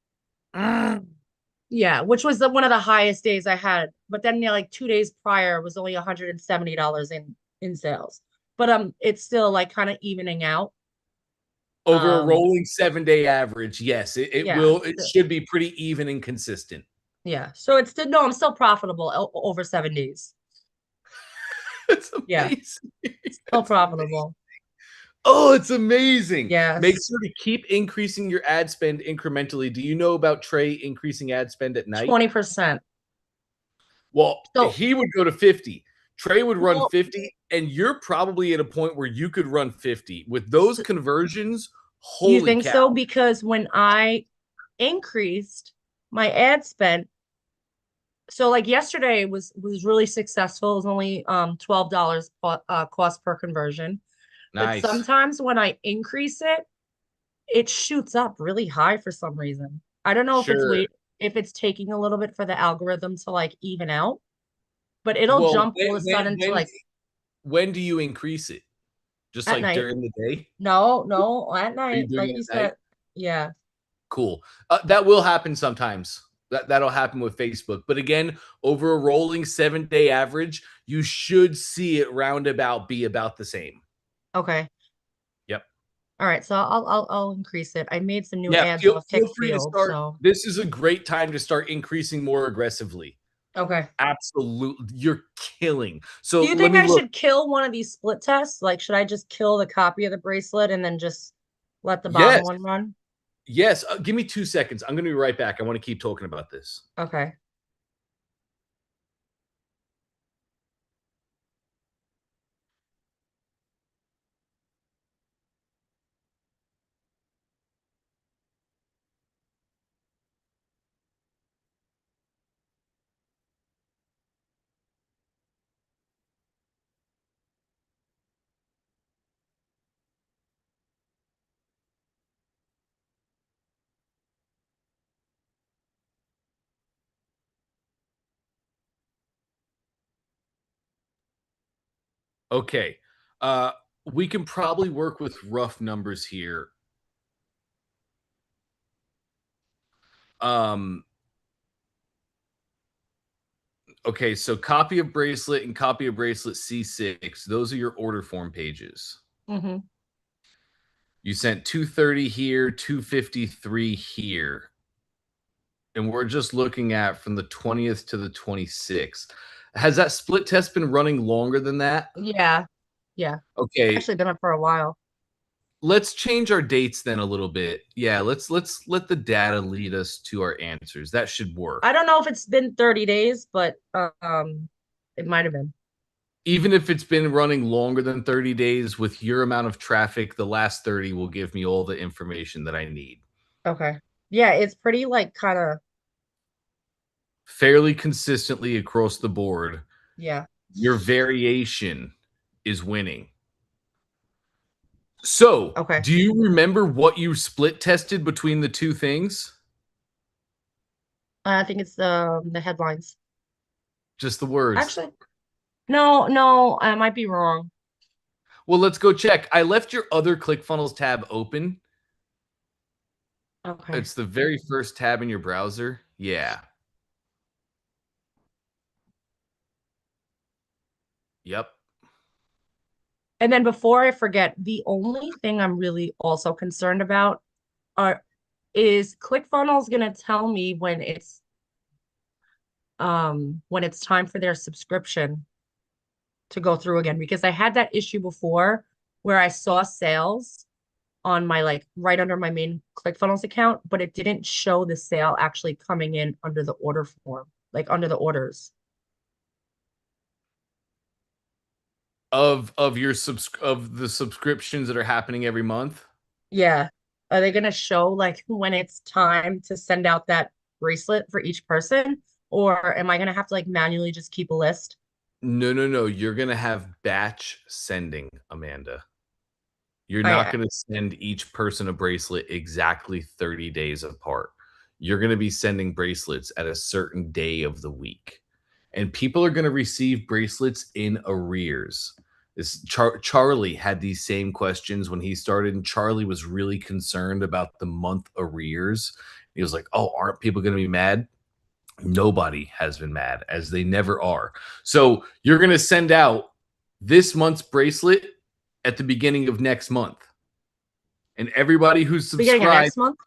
Yeah, which was one of the highest days I had. But then like 2 days prior was only $170 in sales. But it's still like kind of evening out. Over a Um, rolling 7-day average, yes, yeah, it should be pretty even and consistent. yeah. So it's still no, I'm still profitable over 7 days. It's Yeah, amazing. still It's amazing. profitable. Oh, it's amazing. Make Yes, sure to keep increasing your ad spend incrementally. Do you know about Trey increasing ad spend at night? 20%. Well, So, he would go to 50. Trey would run well, 50, and you're probably at a point where you could run 50. With those conversions, you holy think cow. so? Because when I increased my ad spend, so like yesterday was really successful. It was only $12 cost per conversion. But Nice. sometimes when I increase it, it shoots up really high for some reason. I don't know Sure. if it's taking a little bit for the algorithm to like even out, but it'll Well, jump all of a sudden to like when do you increase it? Just at like night. during the day? No, no, at Are you night, doing like it you at night? said. Yeah. Cool. That will happen sometimes. That'll happen with Facebook. But again, over a rolling 7-day average, you should see it roundabout be about the same. Okay. Yep. All right. So I'll increase it. I made some new Yeah, ads feel off feel Tick free to Field. start. So This is a great time to start increasing more aggressively. okay. Absolutely. You're killing. Do So you let think me I look. should kill one of these split tests? Like, should I just kill the copy of the bracelet and then just let the bottom Yes. one run? Yes. Give me 2 seconds. I'm going to be right back. I want to keep talking about this. Okay. Okay. Uh, we can probably work with rough numbers here. Um, okay, so copy of bracelet and copy of bracelet C6. Those are your order form pages. Mm-hmm. You sent 230 here, 253 here. And we're just looking at from the 20th to the 26th. Has that split test been running longer than that? Yeah. Yeah. It's Okay, actually been up for a while. let's change our dates then a little bit. Yeah, let's let the data lead us to our answers. That should work. I don't know if it's been 30 days, but it might have been. Even if it's been running longer than 30 days with your amount of traffic, the last 30 will give me all the information that I need. Okay. Yeah, it's pretty like kind of Fairly consistently across the board, yeah. your variation is winning. So, Okay. do you remember what you split tested between the two things? I think it's the headlines. Just the words. Actually, no, no, I might be wrong. Well, let's go check. I left your other ClickFunnels tab open. Okay. It's the very first tab in your browser. Yeah. Yep. And then before I forget, the only thing I'm really also concerned about are is ClickFunnels gonna tell me when it's time for their subscription to go through again because I had that issue before where I saw sales on my like right under my main ClickFunnels account, but it didn't show the sale actually coming in under the order form, like under the orders. Of your of the subscriptions that are happening every month. Yeah. Are they gonna show like when it's time to send out that bracelet for each person, or am I gonna have to like manually just keep a list? No, no, no. You're gonna have batch sending, Amanda. You're not I gonna send each person a bracelet exactly 30 days apart. You're gonna be sending bracelets at a certain day of the week. And people are gonna receive bracelets in arrears. Charlie had these same questions when he started, and Charlie was really concerned about the month arrears. He was like, "Oh, aren't people gonna be mad?" Nobody has been mad, as they never are. So you're going to send out this month's bracelet at the beginning of next month. And everybody who's beginning of subscribed next month.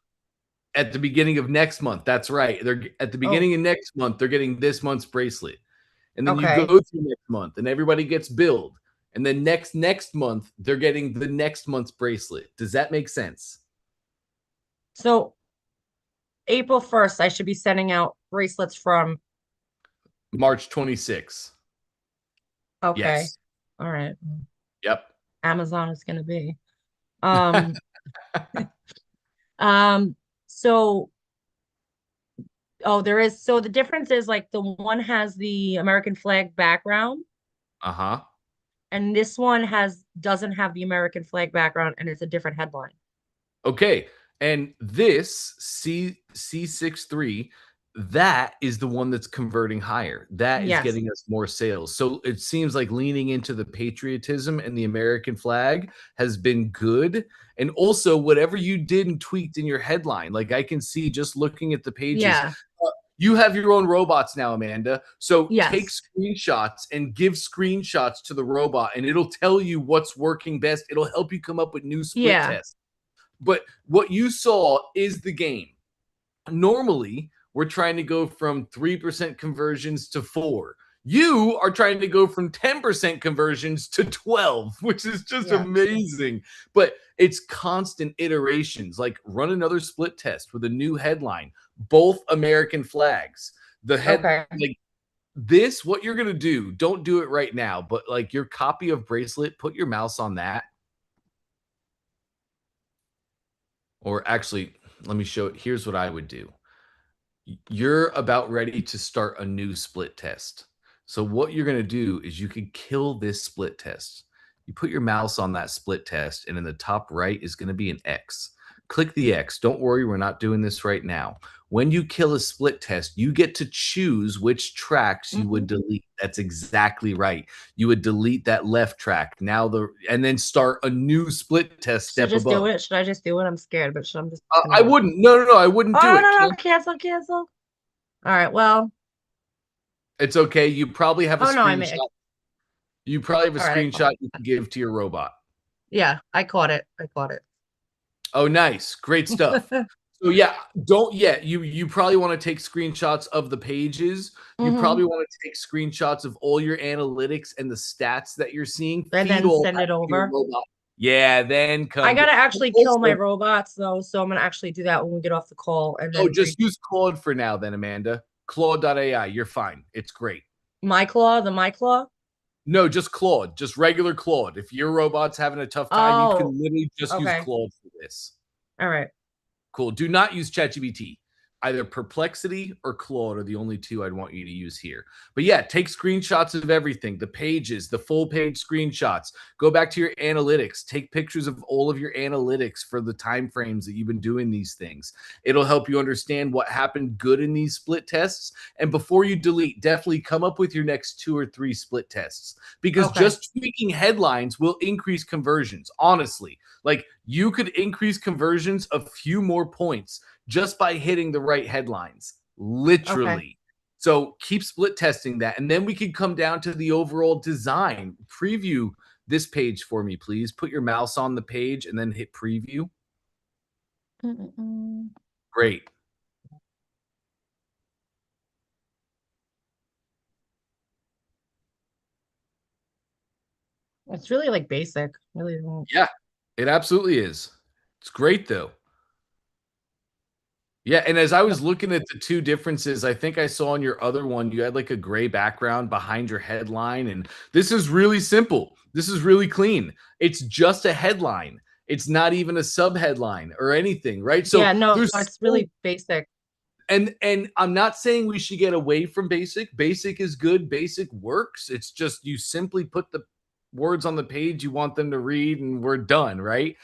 at the beginning of next month, that's right. They're at the Oh, beginning of next month, they're getting this month's bracelet. And then you go okay. through next month and everybody gets billed. And then next month, they're getting the next month's bracelet. Does that make sense? So April 1st, I should be sending out bracelets from. March 26th. Okay. Yes. All right. Yep. Amazon is gonna be. Um, um, so oh, there is so the difference is like the one has the American flag background, Uh-huh. and this one doesn't have the American flag background and it's a different headline. Okay. And this C63, that is the one that's converting higher. That is Yes. getting us more sales. So it seems like leaning into the patriotism and the American flag has been good. And also, whatever you did and tweaked in your headline, like I can see just looking at the pages, Yeah. you have your own robots now, Amanda. So take Yes. screenshots and give screenshots to the robot, and it'll tell you what's working best. It'll help you come up with new split Yeah. tests. But what you saw is the game. Normally, we're trying to go from 3% conversions to 4. You are trying to go from 10% conversions to 12, which is just Yeah. amazing. But it's constant iterations. Like run another split test with a new headline, both American flags. The head Okay. like this, what you're gonna do, don't do it right now, but like your copy of bracelet, put your mouse on that. Or actually, let me show it. Here's what I would do. You're about ready to start a new split test. So what you're going to do is you can kill this split test. You put your mouse on that split test, and in the top right is going to be an X. Click the X. Don't worry, we're not doing this right now. When you kill a split test, you get to choose which tracks you would Mhm. delete. That's exactly right. You would delete that left track. And then start a new split test Should I step just do above. it? Should I just do it? I'm scared, but I'm just gonna I do it. wouldn't. No, no, no. I wouldn't Oh, do no, it. no, no. Cancel, cancel. All right. Well, It's okay. You probably have a oh no, I made. screenshot. You probably have a All right, I caught screenshot it. you can give to your robot. Yeah, I caught it. I caught it. Oh, nice. Great stuff. So yeah, don't yet. You probably want to take screenshots of the pages. You Hmm. probably want to take screenshots of all your analytics and the stats that you're seeing. And Feed then all send that it to your over. robot. Yeah, then I come to gotta actually kill my also. robots though, so I'm gonna actually do that when we get off the call, and Oh, then just use Claude for now, then Amanda. Claude.ai. You're fine. It's great. my claw. No, just Claude, just regular Claude. If your robot's having a tough time, you can Oh, literally just use okay. Claude for this. All right. Cool. Do not use ChatGPT. Either Perplexity or Claude are the only two I'd want you to use here. But yeah, take screenshots of everything, the pages, the full page screenshots. Go back to your analytics. Take pictures of all of your analytics for the time frames that you've been doing these things. It'll help you understand what happened good in these split tests. And before you delete, definitely come up with your next 2 or 3 split tests because Okay. just tweaking headlines will increase conversions. Honestly, like you could increase conversions a few more points just by hitting the right headlines, Okay. literally. So keep split testing that. And then we can come down to the overall design. Preview this page for me, please. Put your mouse on the page and then hit preview. Mm-mm-mm. Great. It's really like basic. Really don't. Yeah, it absolutely is. It's great though. Yeah, and as I was looking at the 2 differences, I think I saw on your other one, you had like a gray background behind your headline, and this is really simple. This is really clean. It's just a headline. It's not even a sub headline or anything, right? Yeah, So no, there's it's so really basic. And I'm not saying we should get away from basic. Basic is good. Basic works. It's just you simply put the words on the page you want them to read and we're done, right?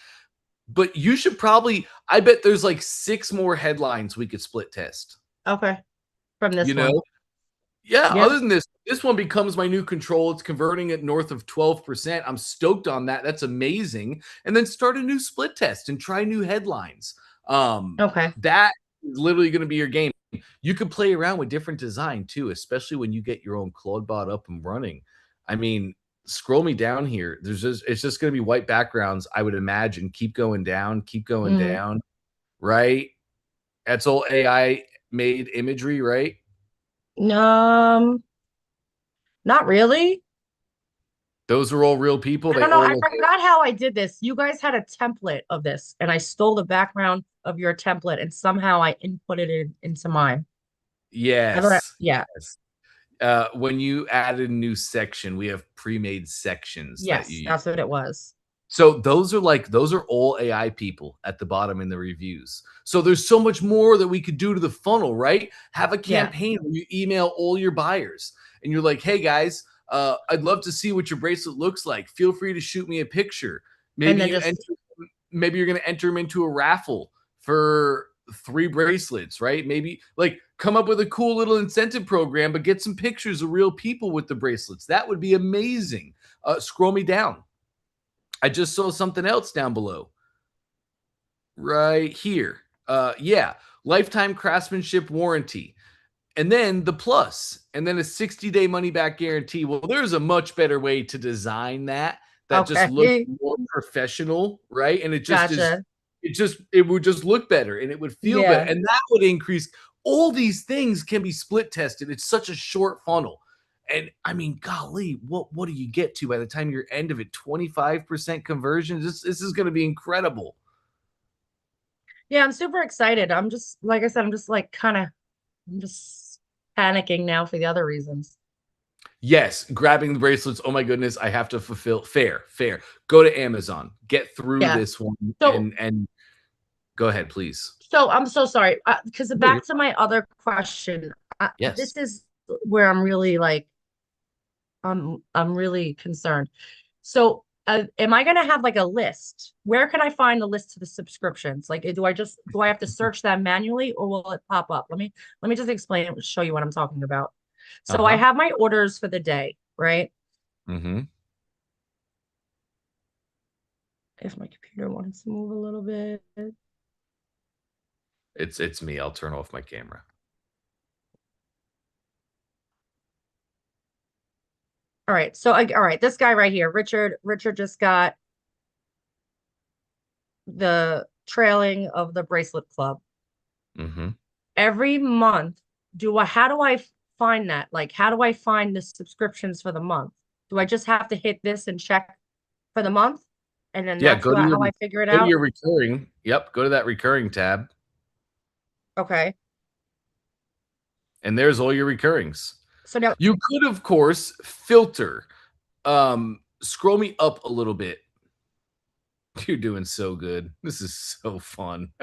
But you should probably I bet there's like 6 more headlines we could split test. Okay. From You this one. know? Yeah, Yeah. other than this one becomes my new control. It's converting at north of 12%. I'm stoked on that. That's amazing. And then start a new split test and try new headlines. Okay. That is literally going to be your game. You could play around with different design too, especially when you get your own Claudebot up and running. I mean, scroll me down here. It's just going to be white backgrounds, I would imagine. Keep going Mm. down, right? That's all AI made imagery, right? Um, not really. Those are all real people. I They don't know. all I look forgot how I did this. You guys had a template of this, and I stole the background of your template, and somehow I inputted it into mine. I thought, yes. yeah, Yes. When you add a new section, we have pre-made sections that you yes, use. that's what it was. So those are all AI people at the bottom in the reviews. So there's so much more that we could do to the funnel, right? Have a Yeah, campaign where you email all your buyers and you're like, hey guys, I'd love to see what your bracelet looks like. Feel free to shoot me a picture. and Maybe then you just enter, maybe you're gonna enter them into a raffle for 3 bracelets, right? Maybe like come up with a cool little incentive program, but get some pictures of real people with the bracelets. That would be amazing. Scroll me down. I just saw something else down below. Right here. Yeah, lifetime craftsmanship warranty. And then the plus, and then a 60-day money back guarantee. Well, there's a much better way to design that just looks okay. more professional, right? And Gotcha. it would just look better and it would feel better. Yeah. And that would increase all these things can be split tested. It's such a short funnel. And I mean, golly, what do you get to by the time you're end of it? 25% conversion? This is gonna be incredible. Yeah, I'm super excited. I'm just, like I said, I'm just like I'm just panicking now for the other reasons. Yes, grabbing the bracelets. Oh my goodness, I have to fulfill fair, fair. Go to Amazon, get through Yeah. this one So, and go ahead, please. so I'm so sorry. Because No, you're back to my other question, yes. this is where I'm really like, I'm really concerned. So, am I gonna have like a list? Where can I find the list to the subscriptions? Like, do I have to search that manually, or will it pop up? Let me just explain it, show you what I'm talking about. So I Uh-huh. have my orders for the day, right? Mm-hmm. If my computer wants to move a little bit. It's me. I'll turn off my camera. All right. So all right, this guy right here, Richard just got the trailing of the bracelet club. Mm-hmm. Every month, how do I find that? Like, how do I find the subscriptions for the month? Do I just have to hit this and check for the month? And then Yeah, that's how I figure it go to out? your recurring. Yep, go to that recurring tab, Okay. and there's all your recurrings. So now, You could, of course, filter. Scroll me up a little bit. You're doing so good. This is so fun.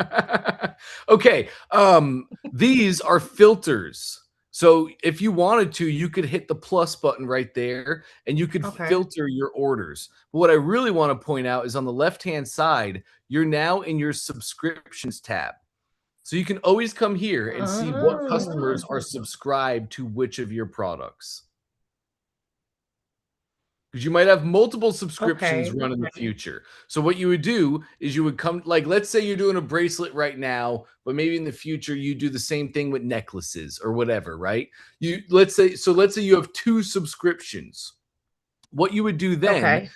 Okay, these are filters. So if you wanted to, you could hit the plus button right there and you could okay. filter your orders. But what I really want to point out is on the left-hand side, you're now in your subscriptions tab. So you can always come here and see what customers Oh, are subscribed to which of your products. Because you might have multiple subscriptions okay. run in the future. So what you would do is you would come like let's say you're doing a bracelet right now, but maybe in the future you do the same thing with necklaces or whatever, right? Let's say you have 2 subscriptions. What you would do then, Okay.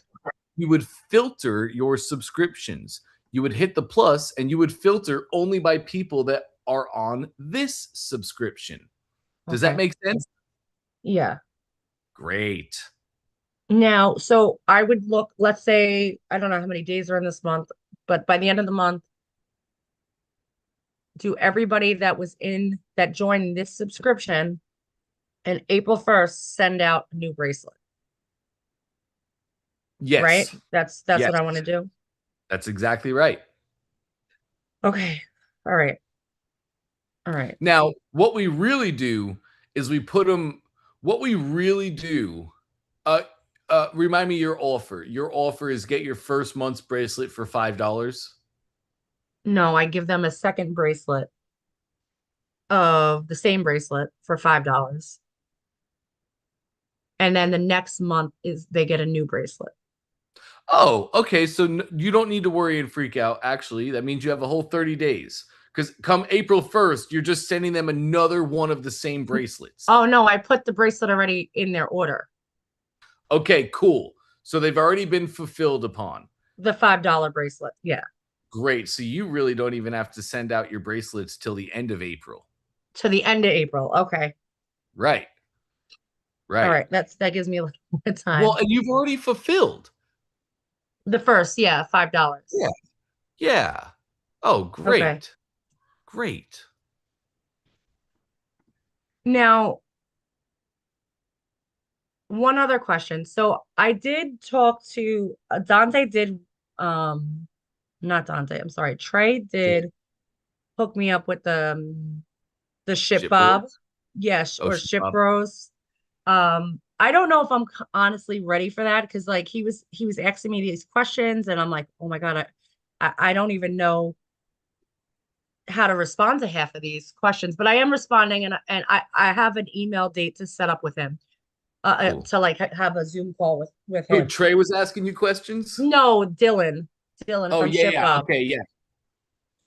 you would filter your subscriptions. You would hit the plus and you would filter only by people that are on this subscription. Does that Okay. make sense? Yeah. Great. Now, so I would look, let's say, I don't know how many days are in this month, but by the end of the month, do everybody that joined this subscription and April 1st send out a new bracelet, right? Yes. That's Yes. what I want to do. That's exactly right. Okay. All right. All right. Now, what we really do is we put them. What we really do. Uh, remind me your offer. Your offer is get your first month's bracelet for $5. No, I give them a second bracelet of the same bracelet for $5. And then the next month is they get a new bracelet. Oh, okay. So you don't need to worry and freak out. Actually, that means you have a whole 30 days. Because come April 1st, you're just sending them another one of the same bracelets. Oh no, I put the bracelet already in their order. Okay, cool. So they've already been fulfilled upon. The $5 bracelet. Yeah. Great. So you really don't even have to send out your bracelets till the end of April. To the end of April. Okay. Right. All Right. right. That gives me a little more Well, time. and you've already fulfilled. The first, yeah, $5. Yeah. Yeah. Oh, Okay. great. Great. Now, one other question. So I did talk to Dante did not Dante, I'm sorry. Trey Yeah. did hook me up with the ship Ship bob. bros. Yes, or Ocean ship Bob. bros. I don't know if I'm honestly ready for that because like he was asking me these questions and I'm like, oh my God, I don't even know how to respond to half of these questions, but I am responding and I have an email date to set up with him Cool. to like have a Zoom call with Who, him. Trey was asking you questions? No, Dylan Oh, from yeah, Ship yeah. Bob. Okay, yeah.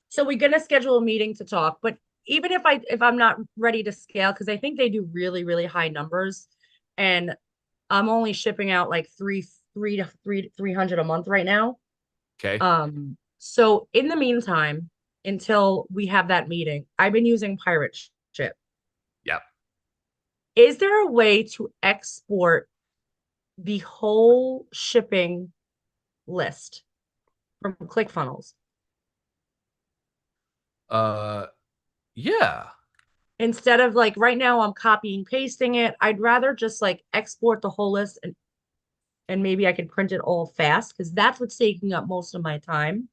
So we're gonna schedule a meeting to talk. But even if I'm not ready to scale, because I think they do really, really high numbers, and I'm only shipping out like 300 a month right now. Okay. So in the meantime, until we have that meeting, I've been using Pirate Ship. Yep. Is there a way to export the whole shipping list from ClickFunnels? Uh, yeah. Instead of like right now I'm copying pasting it, I'd rather just like export the whole list and maybe I could print it all fast because that's what's taking up most of my time.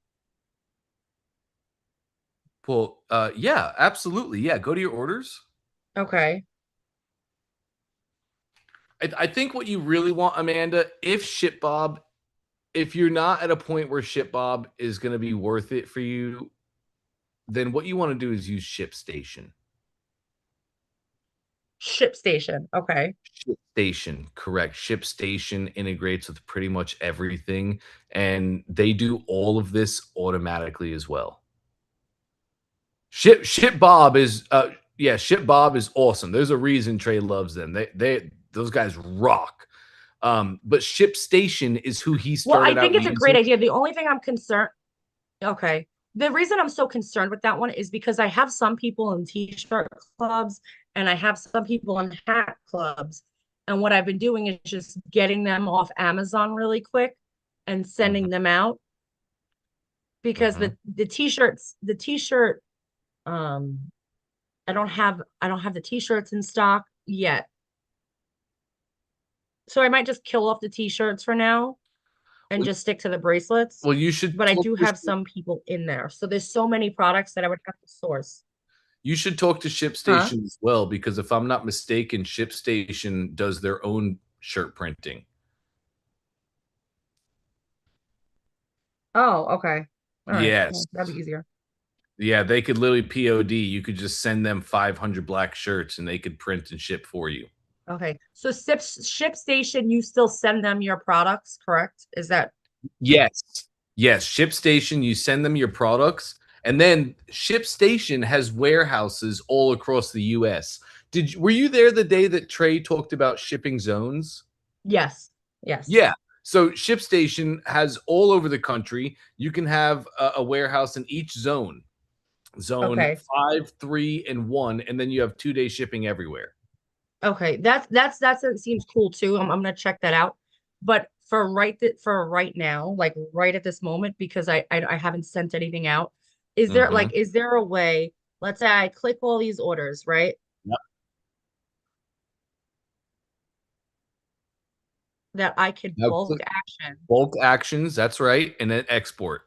Well, yeah, absolutely. Yeah, go to your orders. Okay. I think what you really want, Amanda, if ShipBob, if you're not at a point where ShipBob is going to be worth it for you, then what you want to do is use ShipStation. Ship station. Okay. ShipStation, correct. ShipStation integrates with pretty much everything, and they do all of this automatically as well. ShipBob is yeah, ShipBob is awesome. There's a reason Trey loves them. They those guys rock. But ShipStation is who he Well, I started think out it's a great using. idea. The only thing I'm concerned, okay. The reason I'm so concerned with that one is because I have some people in t-shirt clubs and I have some people in hat clubs. And what I've been doing is just getting them off Amazon really quick and Mhm, sending them out because mhm. the t-shirt um I don't have the t-shirts in stock yet. So I might just kill off the t-shirts for now and Well, just stick to the bracelets. well, you should But I talk do to have some people in there. So there's so many products that I would have to source. Huh? ShipStation as well because if I'm not mistaken, ShipStation does their own shirt printing. Oh, okay. All right. Yes. Well, that'd be easier. Yeah, they could literally POD. You could just send them 500 black shirts and they could print and ship for you. Okay. So Ship Station, you still send them your products, correct? Is that Yes. Yes, ShipStation, you send them your products, and then ShipStation has warehouses all across the US. Were you there the day that Trey talked about shipping zones? yes. Yes. Yeah. So ShipStation has all over the country. You can have a warehouse in each zone. Zone Okay. 5, 3, and 1, and then you have 2-day shipping everywhere. Okay. That's it seems cool too. I'm gonna check that out. But for right now, like right at this moment, because I haven't sent anything out, Mhm. is there a way, let's say I click all these orders, right? Yep. That I could Now bulk click action. bulk actions, that's right, and then export.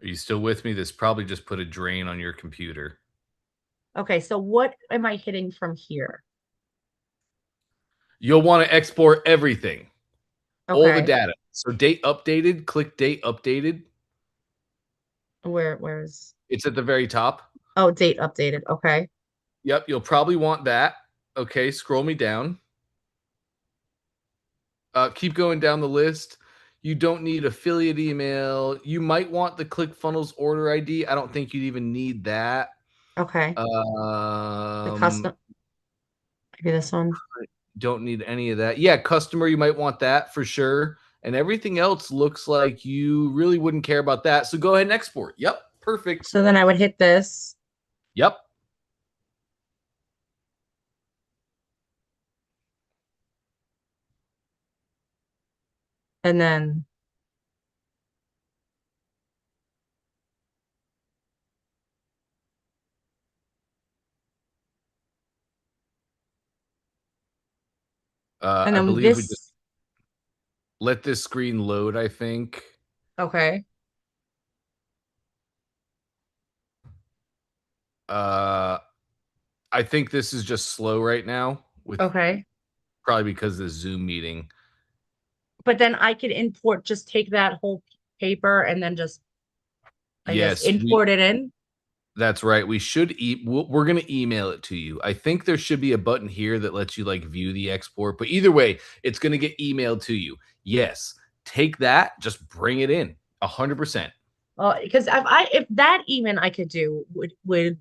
Are you still with me? This probably just put a drain on your computer. Okay, so what am I hitting from here? You'll want to export everything, all the Okay. data. So date updated, click date updated. Where's It's at the very top. oh, date updated. Okay. Yep, you'll probably want that. Okay, scroll me down. Keep going down the list. You don't need affiliate email. You might want the ClickFunnels order ID. I don't think you'd even need that. Okay. The Um, custom, maybe this one. don't need any of that. Yeah, customer, you might want that for sure. And everything else looks like you really wouldn't care about that. So go ahead and export. Yep, perfect. So then I would hit this Yep. and then I believe we just this. let this screen load, I think. Okay. Uh, I think this is just slow right now with Okay. probably because of the Zoom meeting. But then I could import, just take that whole paper and then just, I guess, Yes, import it in. that's right. We should we're going to email it to you. I think there should be a button here that lets you like view the export, but either way, it's going to get emailed to you. Yes, take that, just bring it in. 100%. Because if that even I could do would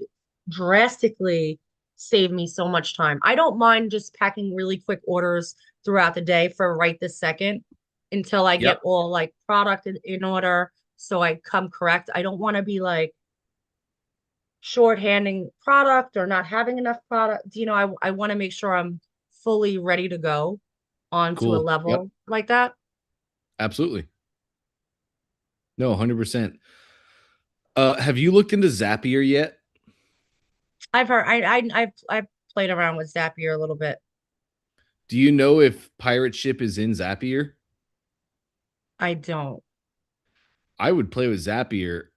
drastically save me so much time. I don't mind just packing really quick orders throughout the day for right this second until I Yep. get all like product in order so I come correct. I don't want to be like shorthanding product or not having enough product. I want to make sure I'm fully ready to go onto a Cool. Yep. level like that. Absolutely. No, 100%. Have you looked into Zapier yet? I've heard I've played around with Zapier a little bit. Do you know if Pirate Ship is in Zapier? I don't. I would play with Zapier.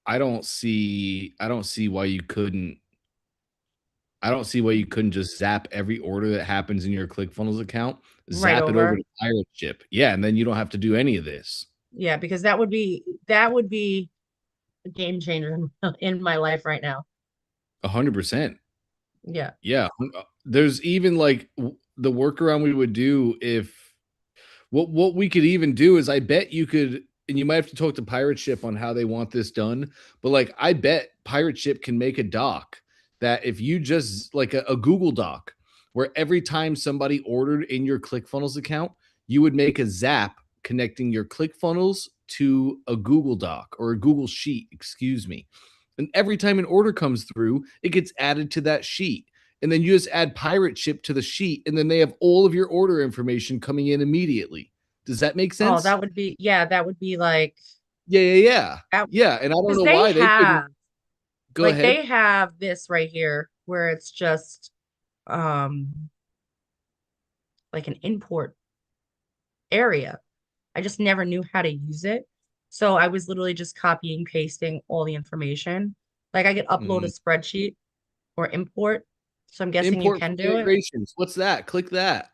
I don't see why you couldn't I don't see why you couldn't just zap every order that happens in your ClickFunnels account, Right zap it over over. to Pirate Ship. Yeah, and then you don't have to do any of this. Yeah, because that would be a game changer in my life right now. 100%. Yeah. Yeah. There's even like the workaround we would do if what we could even do is I bet you could, and you might have to talk to Pirate Ship on how they want this done, but like I bet Pirate Ship can make a doc that if you just like a Google Doc where every time somebody ordered in your ClickFunnels account, you would make a zap connecting your ClickFunnels to a Google Doc or a Google Sheet, excuse me. And every time an order comes through, it gets added to that sheet. And then you just add Pirate Ship to the sheet, and then they have all of your order information coming in immediately. Does that make Oh, sense? that would be like Yeah, yeah, yeah. that Yeah, and I don't because know they why they couldn't have go like ahead. they have this right here where it's just um like an import area. I just never knew how to use it. So I was literally just copying, pasting all the information. Like I could upload a Mm. spreadsheet or import. So I'm guessing you Import can from do it. integrations. What's that? Click that.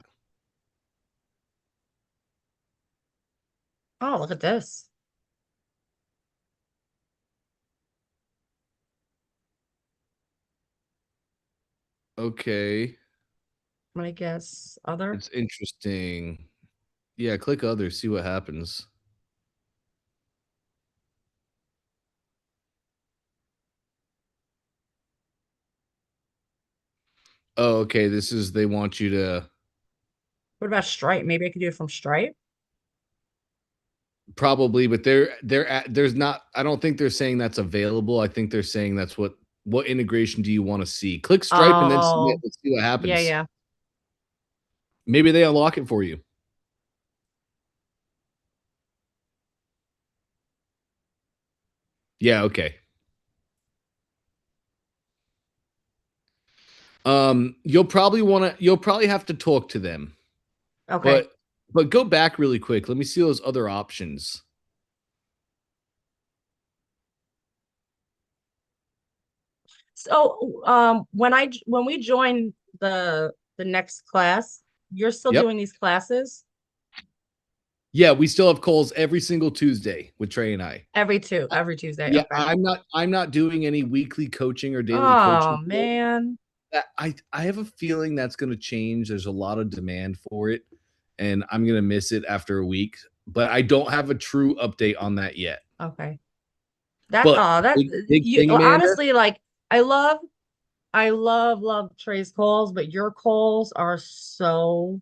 Oh, look at this. Okay. I guess other. It's interesting. Yeah, click others, see what happens. Oh, okay. This is they want you to What about Stripe? Maybe I could do it from Stripe. probably, but there's not I don't think they're saying that's available. I think they're saying that's what integration do you want to see? Click Stripe and then submit. Oh, Let's see what yeah, happens. yeah. Maybe they unlock it for you. Yeah, okay. You'll probably have to talk to them. Okay. But go back really quick. Let me see those other options. So, when we join the next class, you're still Yep. doing these classes Yeah, we still have calls every single Tuesday with Trey and I. every Tuesday. Yeah, Okay. I'm not doing any weekly coaching or daily Oh coaching. man. I have a feeling that's gonna change. There's a lot of demand for it, and I'm gonna miss it after a week, but I don't have a true update on that yet. Okay. That But oh that big you thing, Amanda. honestly like I love love Trey's calls, but your calls are so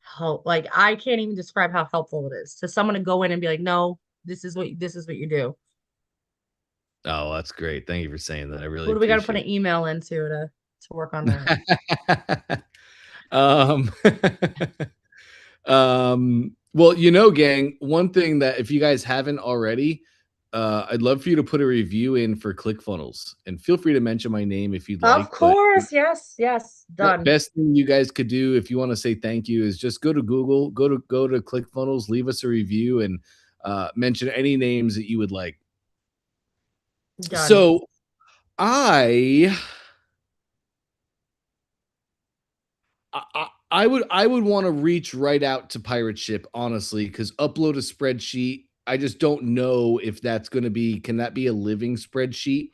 help like I can't even describe how helpful it is to someone to go in and be like, no, this is what you do. Oh, that's great. Thank you for saying that. I really Who do we got to put appreciate an email into to work on that? it. Um, well, gang, one thing that if you guys haven't already, I'd love for you to put a review in for ClickFunnels, and feel free to mention my name if you'd Of like. But course, yes, yes, done. best thing you guys could do if you want to say thank you is just go to Google, go to ClickFunnels, leave us a review, and mention any names that you would like. Done. So I I would want to reach right out to Pirate Ship, honestly, because upload a spreadsheet. I just don't know if that's going to be, can that be a living spreadsheet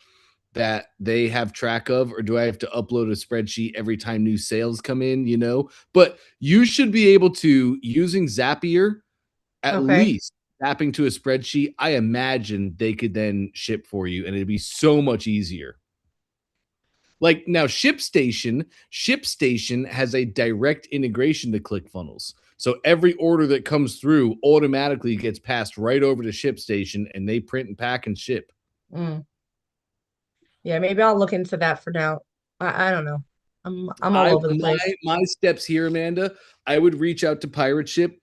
that they have track of, or do I have to upload a spreadsheet every time new sales come in? But you should be able to, using Zapier, at Okay. least mapping to a spreadsheet. I imagine they could then ship for you, and it'd be so much easier. Like now, ShipStation has a direct integration to ClickFunnels. So every order that comes through automatically gets passed right over to ShipStation, and they print and pack and ship. Mm. Yeah, maybe I'll look into that for now. I don't know. I'm all I over the place. my steps here, Amanda. I would reach out to Pirate Ship,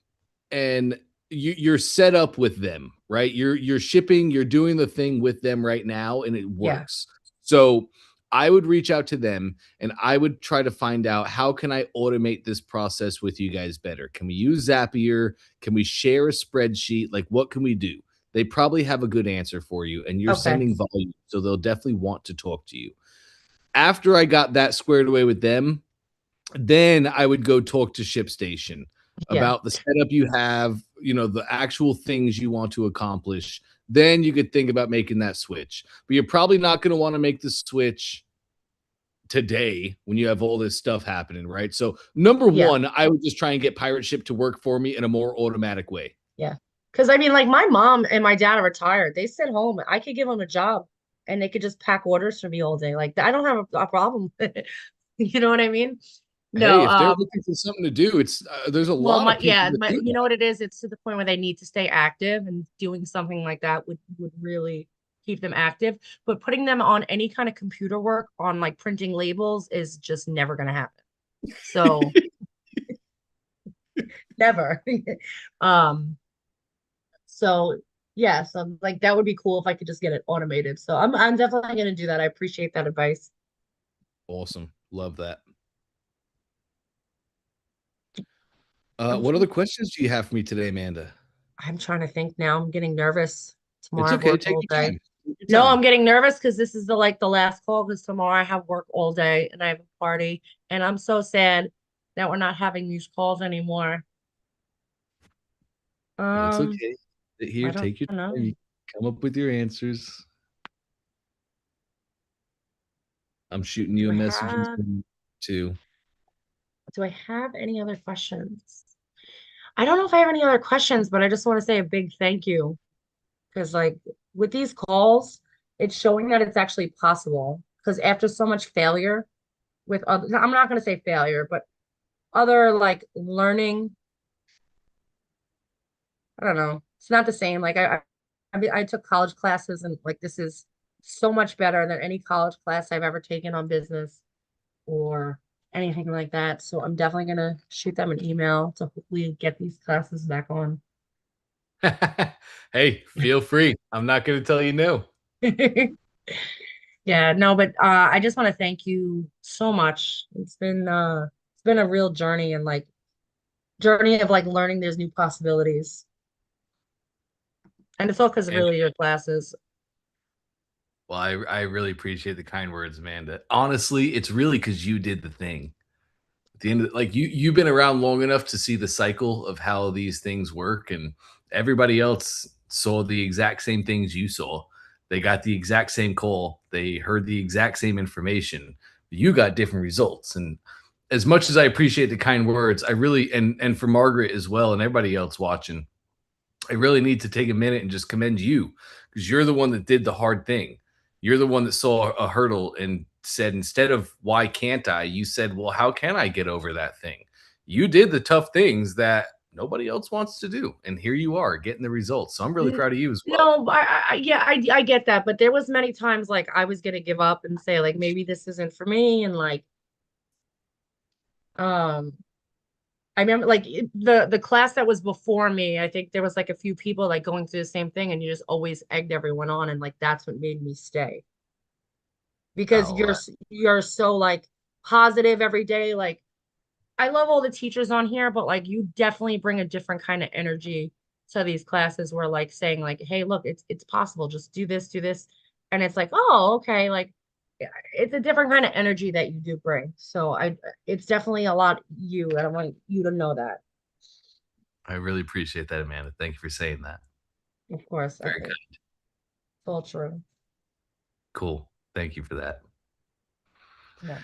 and you're set up with them, right? You're shipping, you're doing the thing with them right now, and it Yeah. works. So I would reach out to them, and I would try to find out, how can I automate this process with you guys better? Can we use Zapier? Can we share a spreadsheet? Like, what can we do? They probably have a good answer for you, and you're Okay. sending volume, so they'll definitely want to talk to you. After I got that squared away with them, then I would go talk to ShipStation Yeah. about the setup you have, the actual things you want to accomplish. Then you could think about making that switch. But you're probably not going to want to make the switch today when you have all this stuff happening, right? So, number Yeah. one, I would just try and get Pirate Ship to work for me in a more automatic way. Yeah. Because I mean, like my mom and my dad are retired. They sit home. I could give them a job and they could just pack orders for me all day. Like I don't have a problem. You know what I mean? Hey, No, if they're looking for something to do, there's a well, lot of people that do you know that. what it is? It's to the point where they need to stay active, and doing something like that would really keep them active. But putting them on any kind of computer work on like printing labels is just never going to happen. So never. um, so yeah, so like that would be cool if I could just get it automated. So I'm definitely going to do that. I appreciate that advice. Awesome. Love that. I'm What trying, other questions do you have for me today, Amanda? I'm trying to think now. I'm getting nervous. It's Tomorrow I have okay. work Take all your day. time. Take your No, time. I'm getting nervous because this is the last call because tomorrow I have work all day and I have a party and I'm so sad that we're not having these calls anymore. It's Um, okay. I Here, don't take your time. know. You come up with your answers. I'm shooting Do you a I message in have too. do I have any other questions? I don't know if I have any other questions, but I just want to say a big thank you because like with these calls, it's showing that it's actually possible. Because after so much failure with other, I'm not going to say failure, but other like learning, I don't know. It's not the same. I took college classes and like this is so much better than any college class I've ever taken on business or anything like that. So I'm definitely gonna shoot them an email to hopefully get these classes back on. Hey, feel free. I'm not going to tell you no. Yeah, no, but I just want to thank you so much. It's been a real journey and like journey of like learning there's new possibilities. And it's all because of And really your classes. Well, I really appreciate the kind words, Amanda. Honestly, it's really because you did the thing. At the end of like you've been around long enough to see the cycle of how these things work, and everybody else saw the exact same things you saw. They got the exact same call. They heard the exact same information. You got different results. And as much as I appreciate the kind words, I really and for Margaret as well and everybody else watching, I really need to take a minute and just commend you because you're the one that did the hard thing. You're the one that saw a hurdle and said, instead of why can't I, you said, well, how can I get over that thing? You did the tough things that nobody else wants to do. And here you are getting the results. So I'm really N- proud of you as well. No, yeah, I get that, but there was many times like I was gonna give up and say like maybe this isn't for me, and like um I remember like the class that was before me, I think there was like a few people like going through the same thing, and you just always egged everyone on, and like that's what made me stay because Oh, you're so like positive every day. Like I love all the teachers on here, but like you definitely bring a different kind of energy to these classes where like saying like, hey, look, it's possible. Just do this. And it's like, oh, okay. Like it's a different kind of energy that you do bring. So it's definitely a lot you, and I want you to know that. I really appreciate that, Amanda. Thank you for saying that. Of course, Very it's good. all true. Cool. Thank you for that. Yeah.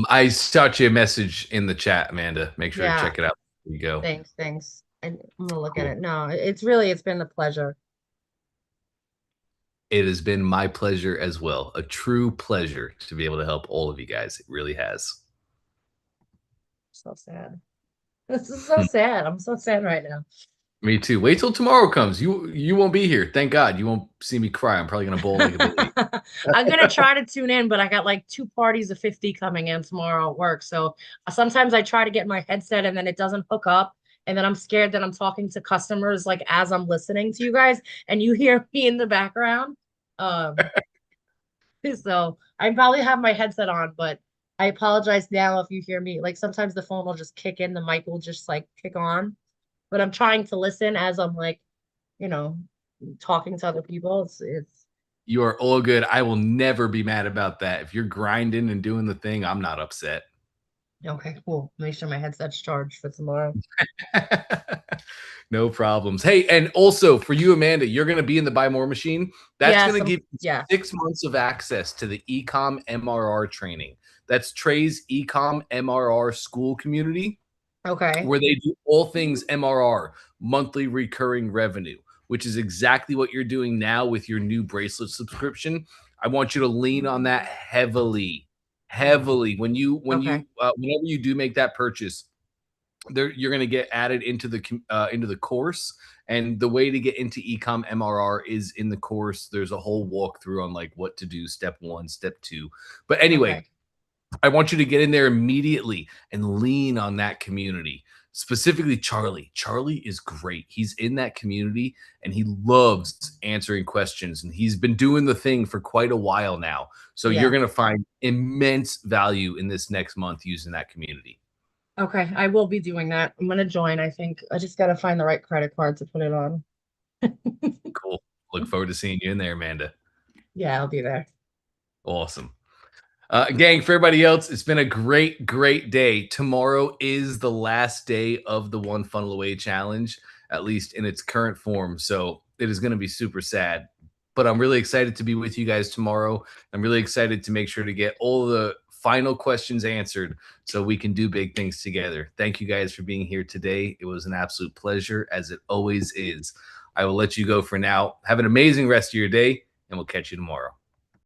I shot you a message in the chat, Amanda. Make sure to Yeah. check it out. There you go. Thanks. I'm gonna look at Cool. it. No, it's been a pleasure. It has been my pleasure as well. A true pleasure to be able to help all of you guys. It really has. So sad. This is so sad. I'm so sad right now. Me too. Wait till tomorrow comes. You won't be here. Thank God. You won't see me cry. I'm probably gonna bawl like a baby. I'm gonna try to tune in, but I got like two parties of 50 coming in tomorrow at work. So sometimes I try to get my headset and then it doesn't hook up. And then I'm scared that I'm talking to customers like as I'm listening to you guys and you hear me in the background. Um, so I probably have my headset on, but I apologize now if you hear me. Like sometimes the phone will just kick in, the mic will just like kick on. But I'm trying to listen as I'm like, you know, talking to other people. It's You are all good. I will never be mad about that. If you're grinding and doing the thing, I'm not upset. okay, cool. Make sure my headset's charged for tomorrow. No problems. Hey, and also for you, Amanda, you're going to be in the Buy More machine. That's Yeah, going to give you yeah. 6 months of access to the Ecom MRR training. That's Trey's Ecom MRR school community, Okay. where they do all things MRR, monthly recurring revenue, which is exactly what you're doing now with your new bracelet subscription. I want you to lean on that heavily, heavily. Okay. Whenever you do make that purchase, there you're going to get added into the course. And the way to get into ecom mrr is in the course. There's a whole walkthrough on like what to do, step one, step two. But anyway, Okay. I want you to get in there immediately and lean on that community. Specifically, Charlie is great. He's in that community and he loves answering questions, and he's been doing the thing for quite a while now. So you're Yeah. going to find immense value in this next month using that community. Okay. I will be doing that. I'm gonna join. I think I just gotta find the right credit card to put it on. Cool. Look forward to seeing you in there, Amanda. Yeah, I'll be there. Awesome. Gang, for everybody else, it's been a great, great day. Tomorrow is the last day of the One Funnel Away challenge, at least in its current form. So it is going to be super sad. But I'm really excited to be with you guys tomorrow. I'm really excited to make sure to get all the final questions answered so we can do big things together. Thank you guys for being here today. It was an absolute pleasure, as it always is. I will let you go for now. Have an amazing rest of your day, and we'll catch you tomorrow.